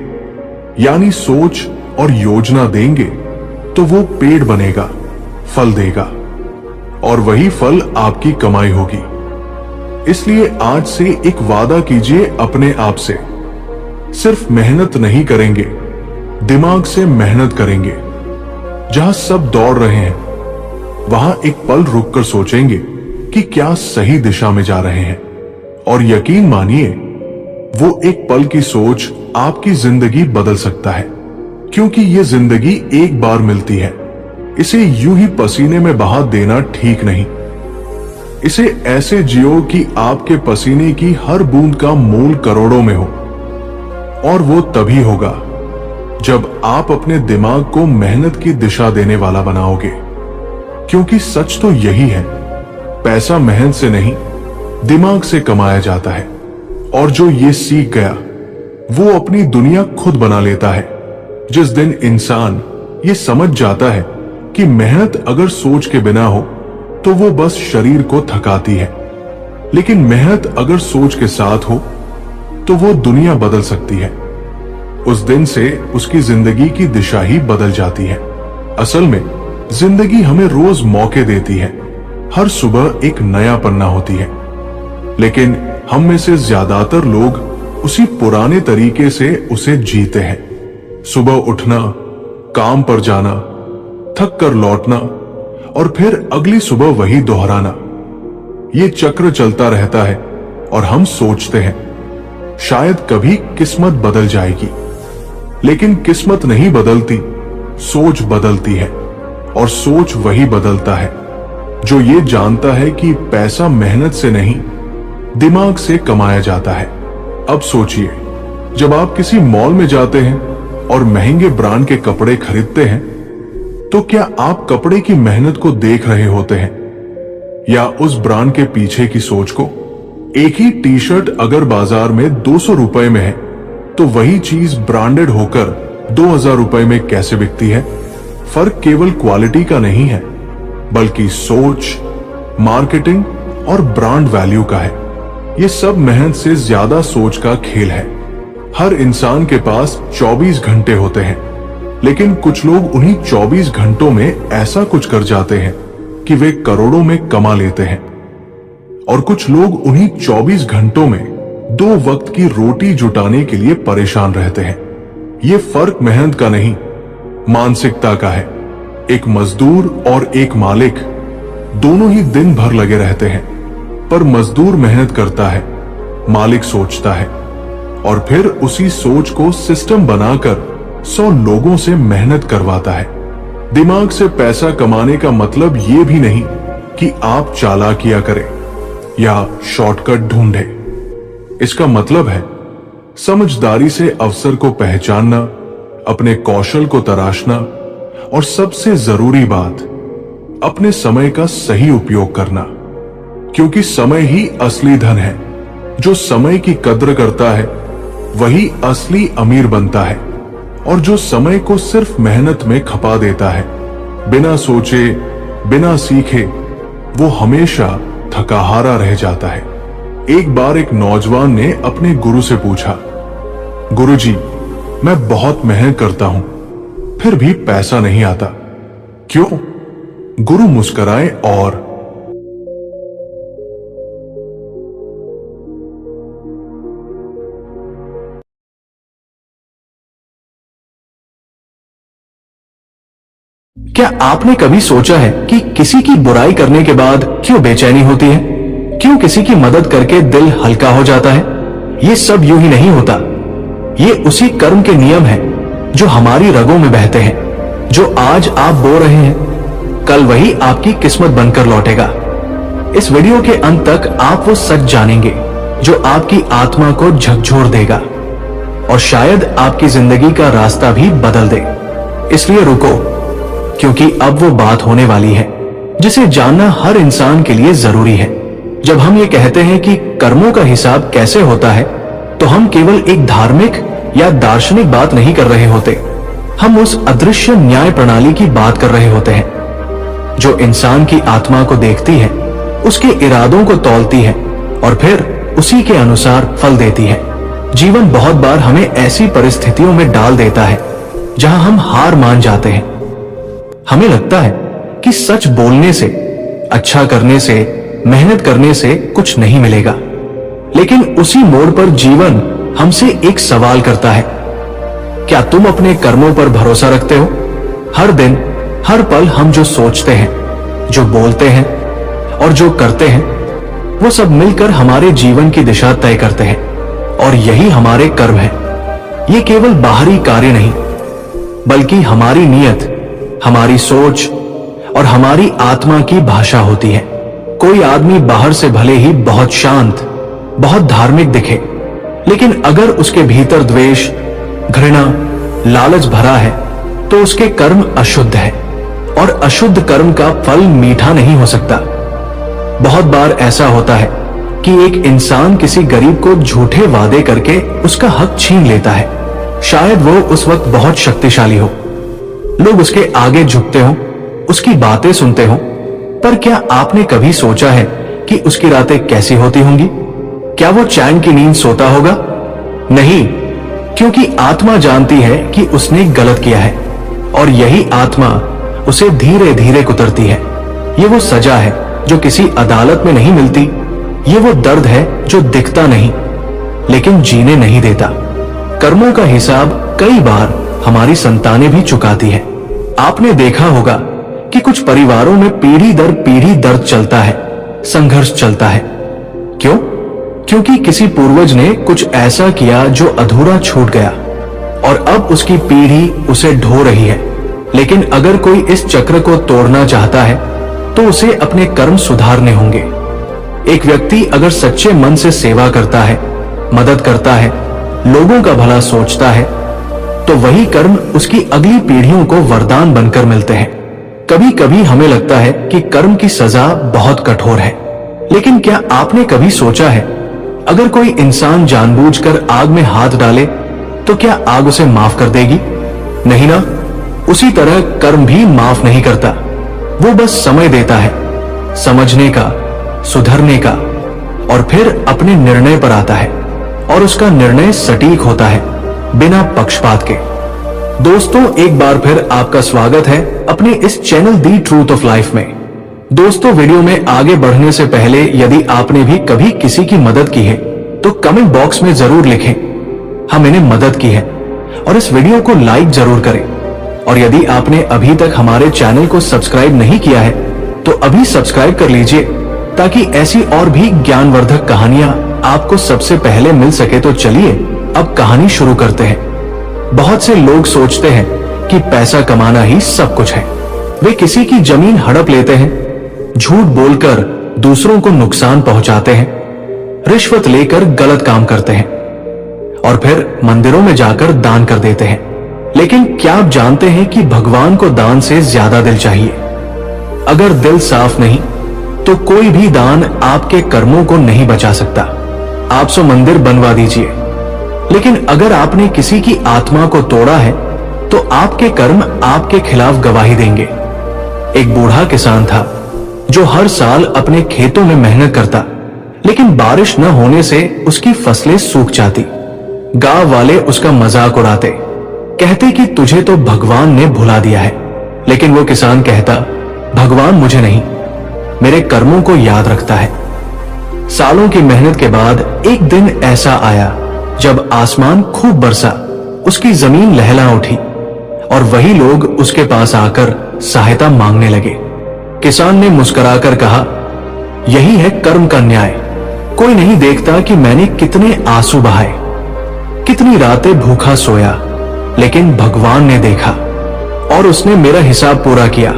यानी सोच और योजना देंगे, तो वो पेड़ बनेगा, फल देगा, और वही फल आपकी कमाई होगी। इसलिए आज से एक वादा कीजिए अपने आप से, सिर्फ मेहनत नहीं करेंगे, दिमाग से मेहनत करेंगे। जहां सब दौड़ रहे हैं वहां एक पल रुककर सोचेंगे कि क्या सही दिशा में जा रहे हैं, और यकीन मानिए वो एक पल की सोच आपकी जिंदगी बदल सकता है, क्योंकि ये जिंदगी एक बार मिलती है। इसे यूं ही पसीने में बहा देना ठीक नहीं। इसे ऐसे जियो कि आपके पसीने की हर बूंद का मोल करोड़ों में हो, और वो तभी होगा जब आप अपने दिमाग को मेहनत की दिशा देने वाला बनाओगे। क्योंकि सच तो यही है, पैसा मेहनत से नहीं दिमाग से कमाया जाता है, और जो ये सीख गया वो अपनी दुनिया खुद बना लेता है। जिस दिन इंसान ये समझ जाता है कि मेहनत अगर सोच के बिना हो तो वो बस शरीर को थकाती है, लेकिन मेहनत अगर सोच के साथ हो तो वो दुनिया बदल सकती है। उस दिन से उसकी जिंदगी की दिशा ही बदल जाती है। असल में जिंदगी हमें रोज मौके देती है, हर सुबह एक नया पन्ना होती है, लेकिन हम में से ज्यादातर लोग उसी पुराने तरीके से उसे जीते हैं। सुबह उठना, काम पर जाना, थक कर लौटना और फिर अगली सुबह वही दोहराना। ये चक्र चलता रहता है और हम सोचते हैं शायद कभी किस्मत बदल जाएगी, लेकिन किस्मत नहीं बदलती, सोच बदलती है। और सोच वही बदलता है जो ये जानता है कि पैसा मेहनत से नहीं, दिमाग से कमाया जाता है। अब सोचिए, जब आप किसी मॉल में जाते हैं और महंगे ब्रांड के कपड़े खरीदते हैं, तो क्या आप कपड़े की मेहनत को देख रहे होते हैं या उस ब्रांड के पीछे की सोच को? एक ही टी शर्ट अगर बाजार में 200 रुपए में है, तो वही चीज ब्रांडेड होकर 2000 रुपए में कैसे बिकती है? फर्क केवल क्वालिटी का नहीं है, बल्कि सोच, मार्केटिंग और ब्रांड वैल्यू का है। ये सब मेहनत से ज्यादा सोच का खेल है। हर इंसान के पास 24 घंटे होते हैं, लेकिन कुछ लोग उन्हीं 24 घंटों में ऐसा कुछ कर जाते हैं कि वे करोड़ों में कमा लेते हैं, और कुछ लोग उन्हीं 24 घंटों में 2 वक्त की रोटी जुटाने के लिए परेशान रहते हैं। ये फर्क मेहनत का नहीं, मानसिकता का है। एक मजदूर और एक मालिक दोनों ही दिन भर लगे रहते हैं, पर मजदूर मेहनत करता है, मालिक सोचता है, और फिर उसी सोच को सिस्टम बनाकर 100 लोगों से मेहनत करवाता है। दिमाग से पैसा कमाने का मतलब ये भी नहीं कि आप चालाकियां करें या शॉर्टकट ढूंढे। इसका मतलब है समझदारी से अवसर को पहचानना, अपने कौशल को तराशना, और सबसे जरूरी बात, अपने समय का सही उपयोग करना। क्योंकि समय ही असली धन है। जो समय की कद्र करता है वही असली अमीर बनता है, और जो समय को सिर्फ मेहनत में खपा देता है, बिना सोचे, बिना सीखे, वो हमेशा थकाहारा रह जाता है। एक बार एक नौजवान ने अपने गुरु से पूछा, गुरुजी, मैं बहुत मेहनत करता हूं, फिर भी पैसा नहीं आता, क्यों? गुरु मुस्कुराए और
क्या आपने कभी सोचा है कि किसी की बुराई करने के बाद क्यों बेचैनी होती है? क्यों किसी की मदद करके दिल हल्का हो जाता है? ये सब यूं ही नहीं होता। ये उसी कर्म के नियम हैं जो हमारी रगों में बहते हैं। जो आज आप बो रहे हैं, कल वही आपकी किस्मत बनकर लौटेगा। इस वीडियो के अंत तक आप वो सच जानेंगे जो आपकी आत्मा को झकझोर देगा और शायद आपकी जिंदगी का रास्ता भी बदल दे। इसलिए रुको, क्योंकि अब वो बात होने वाली है जिसे जानना हर इंसान के लिए जरूरी है। जब हम ये कहते हैं कि कर्मों का हिसाब कैसे होता है, तो हम केवल एक धार्मिक या दार्शनिक बात नहीं कर रहे होते। हम उस अदृश्य न्याय प्रणाली की बात कर रहे होते हैं जो इंसान की आत्मा को देखती है, उसके इरादों को तौलती है और फिर उसी के अनुसार फल देती है। जीवन बहुत बार हमें ऐसी परिस्थितियों में डाल देता है जहां हम हार मान जाते हैं। हमें लगता है कि सच बोलने से, अच्छा करने से, मेहनत करने से कुछ नहीं मिलेगा। लेकिन उसी मोड़ पर जीवन हमसे एक सवाल करता है, क्या तुम अपने कर्मों पर भरोसा रखते हो? हर दिन, हर पल हम जो सोचते हैं, जो बोलते हैं और जो करते हैं, वो सब मिलकर हमारे जीवन की दिशा तय करते हैं, और यही हमारे कर्म है। ये केवल बाहरी कार्य नहीं, बल्कि हमारी नीयत, हमारी सोच और हमारी आत्मा की भाषा होती है। कोई आदमी बाहर से भले ही बहुत शांत, बहुत धार्मिक दिखे, लेकिन अगर उसके भीतर द्वेष, घृणा, लालच भरा है, तो उसके कर्म अशुद्ध है, और अशुद्ध कर्म का फल मीठा नहीं हो सकता। बहुत बार ऐसा होता है कि एक इंसान किसी गरीब को झूठे वादे करके उसका हक छीन लेता है। शायद वो उस वक्त बहुत शक्तिशाली हो, लोग उसके आगे झुकते हो, उसकी बातें सुनते हो, पर क्या आपने कभी सोचा है कि उसकी रातें कैसी होती होंगी? क्या वो चैन की नींद सोता होगा? नहीं, क्योंकि आत्मा जानती है कि उसने गलत किया है और यही आत्मा उसे धीरे धीरे कुतरती है। ये वो सजा है जो किसी अदालत में नहीं मिलती। ये वो दर्द है जो दिखता नहीं लेकिन जीने नहीं देता। कर्मों का हिसाब कई बार हमारी संतानें भी चुकाती है। आपने देखा होगा कि कुछ परिवारों में पीढ़ी दर पीढ़ी दर्द चलता है, संघर्ष चलता है। क्यों? क्योंकि किसी पूर्वज ने कुछ ऐसा किया जो अधूरा छूट गया और अब उसकी पीढ़ी उसे ढो रही है। लेकिन अगर कोई इस चक्र को तोड़ना चाहता है तो उसे अपने कर्म सुधारने होंगे। एक व्यक्ति अगर सच्चे मन से सेवा करता है, मदद करता है, लोगों का भला सोचता है, तो वही कर्म उसकी अगली पीढ़ियों को वरदान बनकर मिलते हैं। कभी कभी हमें लगता है कि कर्म की सजा बहुत कठोर है, लेकिन क्या आपने कभी सोचा है अगर कोई इंसान जानबूझकर आग में हाथ डाले तो क्या आग उसे माफ कर देगी? नहीं ना। उसी तरह कर्म भी माफ नहीं करता, वो बस समय देता है समझने का, सुधरने का, और फिर अपने निर्णय पर आता है और उसका निर्णय सटीक होता है, बिना पक्षपात के। दोस्तों, एक बार फिर आपका स्वागत है अपने इस channel the truth of life में। दोस्तों, वीडियो में आगे बढ़ने से पहले यदि आपने भी कभी किसी की मदद की है तो कमेंट बॉक्स में जरूर लिखें, हम इन्हें मदद की है, और इस वीडियो को लाइक जरूर करें। और यदि आपने अभी तक हमारे चैनल को सब्सक्राइब नहीं किया है तो अभी सब्सक्राइब कर लीजिए ताकि ऐसी और भी ज्ञानवर्धक कहानियां आपको सबसे पहले मिल सके। तो चलिए अब कहानी शुरू करते हैं। बहुत से लोग सोचते हैं कि पैसा कमाना ही सब कुछ है। वे किसी की जमीन हड़प लेते हैं, झूठ बोलकर दूसरों को नुकसान पहुंचाते हैं, रिश्वत लेकर गलत काम करते हैं और फिर मंदिरों में जाकर दान कर देते हैं। लेकिन क्या आप जानते हैं कि भगवान को दान से ज्यादा दिल चाहिए? अगर दिल साफ नहीं तो कोई भी दान आपके कर्मों को नहीं बचा सकता। आप 100 मंदिर बनवा दीजिए, लेकिन अगर आपने किसी की आत्मा को तोड़ा है तो आपके कर्म आपके खिलाफ गवाही देंगे। एक बूढ़ा किसान था जो हर साल अपने खेतों में मेहनत करता, लेकिन बारिश न होने से उसकी फसलें सूख जाती। गांव वाले उसका मजाक उड़ाते, कहते कि तुझे तो भगवान ने भुला दिया है। लेकिन वो किसान कहता, भगवान मुझे नहीं, मेरे कर्मों को याद रखता है। सालों की मेहनत के बाद एक दिन ऐसा आया जब आसमान खूब बरसा, उसकी जमीन लहला उठी और वही लोग उसके पास आकर सहायता मांगने लगे। किसान ने मुस्कुराकर कहा, यही है कर्म का न्याय। कोई नहीं देखता कि मैंने कितने आंसू बहाए, कितनी रातें भूखा सोया, लेकिन भगवान ने देखा और उसने मेरा हिसाब पूरा किया।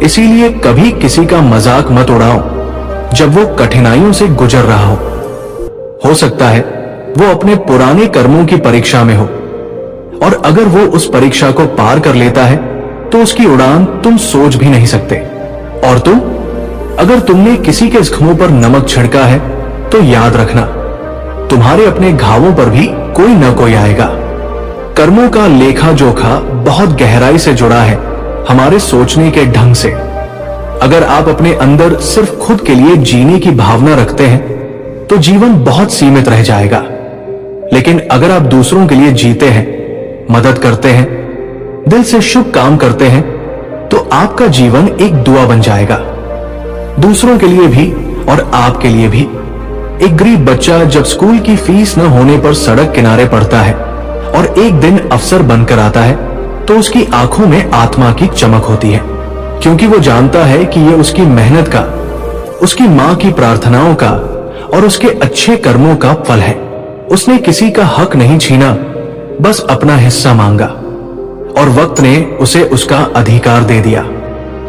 इसीलिए कभी किसी का मजाक मत उड़ाओ जब वो कठिनाइयों से गुजर रहा हो सकता है वो अपने पुराने कर्मों की परीक्षा में हो, और अगर वो उस परीक्षा को पार कर लेता है तो उसकी उड़ान तुम सोच भी नहीं सकते। और तुम, अगर तुमने किसी के जख्मों पर नमक छिड़का है तो याद रखना, तुम्हारे अपने घावों पर भी कोई न कोई आएगा। कर्मों का लेखा जोखा बहुत गहराई से जुड़ा है हमारे सोचने के ढंग से। अगर आप अपने अंदर सिर्फ खुद के लिए जीने की भावना रखते हैं तो जीवन बहुत सीमित रह जाएगा। लेकिन अगर आप दूसरों के लिए जीते हैं, मदद करते हैं, दिल से शुभ काम करते हैं, तो आपका जीवन एक दुआ बन जाएगा, दूसरों के लिए भी और आपके लिए भी। एक गरीब बच्चा जब स्कूल की फीस न होने पर सड़क किनारे पड़ता है और एक दिन अफसर बनकर आता है तो उसकी आंखों में आत्मा की चमक होती है, क्योंकि वो जानता है कि ये उसकी मेहनत का, उसकी मां की प्रार्थनाओं का और उसके अच्छे कर्मों का फल है। उसने किसी का हक नहीं छीना, बस अपना हिस्सा मांगा और वक्त ने उसे उसका अधिकार दे दिया।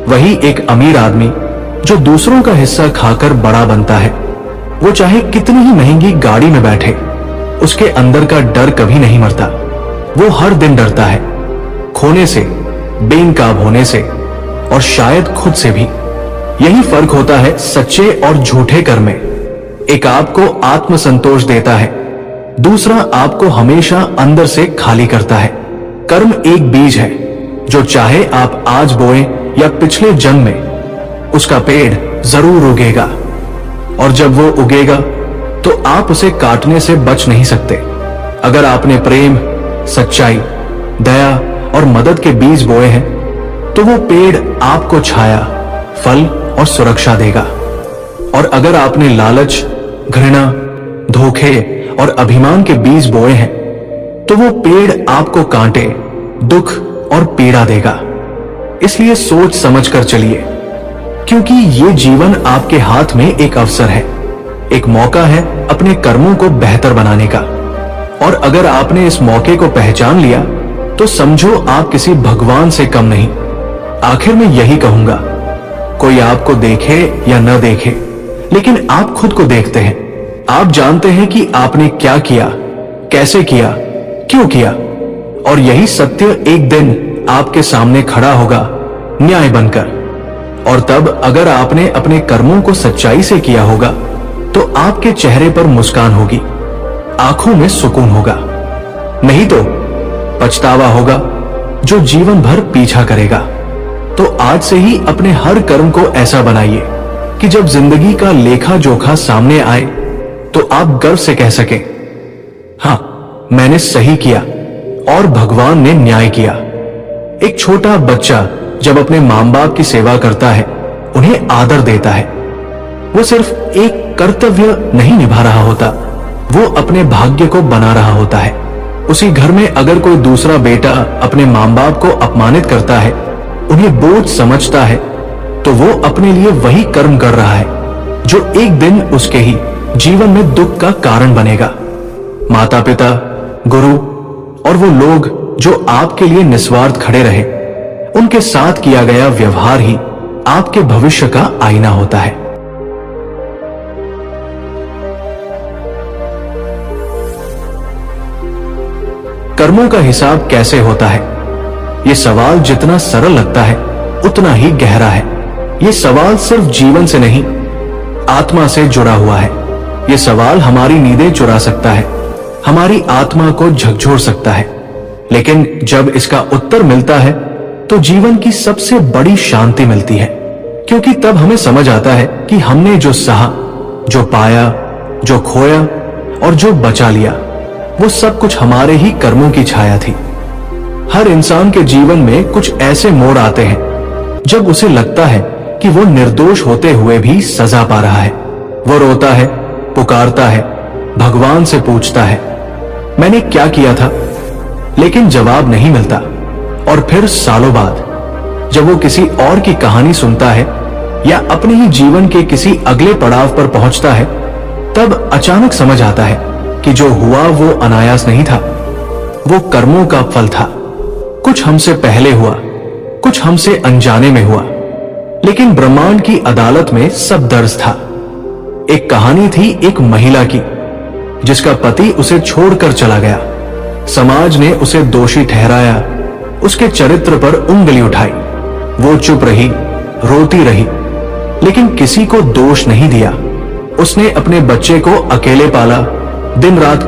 वही एक अमीर आदमी जो दूसरों का हिस्सा खाकर बड़ा बनता है, वो चाहे कितनी ही महंगी गाड़ी में बैठे, उसके अंदर का डर कभी नहीं मरता। वो हर दिन डरता है, खोने से, बेनकाब होने से और शायद खुद से भी। यही फर्क होता है सच्चे और झूठे कर्म में। एक आपको आत्मसंतोष देता है, दूसरा आपको हमेशा अंदर से खाली करता है। कर्म एक बीज है, जो चाहे आप आज बोएं या पिछले जन्म में, उसका पेड़ जरूर उगेगा। और जब वो उगेगा तो आप उसे काटने से बच नहीं सकते। अगर आपने प्रेम, सच्चाई, दया और मदद के बीज बोए हैं तो वो पेड़ आपको छाया, फल और सुरक्षा देगा। और अगर आपने लालच, घृणा, धोखे और अभिमान के बीज बोए हैं तो वो पेड़ आपको कांटे, दुख और पीड़ा देगा। इसलिए सोच समझ कर चलिए, क्योंकि ये जीवन आपके हाथ में एक अवसर है, एक मौका है अपने कर्मों को बेहतर बनाने का। और अगर आपने इस मौके को पहचान लिया तो समझो आप किसी भगवान से कम नहीं। आखिर में यही कहूंगा, कोई आपको देखे या न देखे, लेकिन आप खुद को देखते हैं। आप जानते हैं कि आपने क्या किया, कैसे किया, क्यों किया। और यही सत्य एक दिन आपके सामने खड़ा होगा न्याय बनकर। और तब अगर आपने अपने कर्मों को सच्चाई से किया होगा तो आपके चेहरे पर मुस्कान होगी, आंखों में सुकून होगा। नहीं तो पछतावा होगा जो जीवन भर पीछा करेगा। तो आज से ही अपने हर कर्म को ऐसा बनाइए कि जब जिंदगी का लेखा जोखा सामने आए तो आप गर्व से कह सके, हां, मैंने सही किया और भगवान ने न्याय किया। एक छोटा बच्चा जब अपने मां बाप की सेवा करता है, उन्हें आदर देता है, वो सिर्फ एक कर्तव्य नहीं निभा रहा होता, वो अपने भाग्य को बना रहा होता है। उसी घर में अगर कोई दूसरा बेटा अपने मां बाप को अपमानित करता है, उन्हें बोझ समझता है, तो वो अपने लिए वही कर्म कर रहा है जो एक दिन उसके ही जीवन में दुख का कारण बनेगा। माता पिता, गुरु और वो लोग जो आपके लिए निस्वार्थ खड़े रहे, उनके साथ किया गया व्यवहार ही आपके भविष्य का आईना होता है। कर्मों का हिसाब कैसे होता है? ये सवाल जितना सरल लगता है उतना ही गहरा है। ये सवाल सिर्फ जीवन से नहीं, आत्मा से जुड़ा हुआ है। ये सवाल हमारी नींदें चुरा सकता है, हमारी आत्मा को झकझोर सकता है, लेकिन जब इसका उत्तर मिलता है तो जीवन की सबसे बड़ी शांति मिलती है। क्योंकि तब हमें समझ आता है कि हमने जो सहा, जो पाया, जो खोया और जो बचा लिया, वो सब कुछ हमारे ही कर्मों की छाया थी। हर इंसान के जीवन में कुछ ऐसे मोड़ आते हैं जब उसे लगता है कि वो निर्दोष होते हुए भी सजा पा रहा है। वो रोता है, पुकारता है, भगवान से पूछता है, मैंने क्या किया था, लेकिन जवाब नहीं मिलता। और फिर सालों बाद जब वो किसी और की कहानी सुनता है या अपने ही जीवन के किसी अगले पड़ाव पर पहुंचता है, तब अचानक समझ आता है कि जो हुआ वो अनायास नहीं था, वो कर्मों का फल था। कुछ हमसे पहले हुआ, कुछ हमसे अनजाने में हुआ, लेकिन ब्रह्मांड की अदालत में सब दर्ज था। एक कहानी थी एक महिला की जिसका पति उसे छोड़कर चला गया। समाज ने उसे दोषी ठहराया, उसके चरित्र पर उंगली उठाई। वो चुप रही, रोती रही, लेकिन किसी को दोष नहीं दिया। उसने अपने बच्चे को अकेले पाला, दिन रात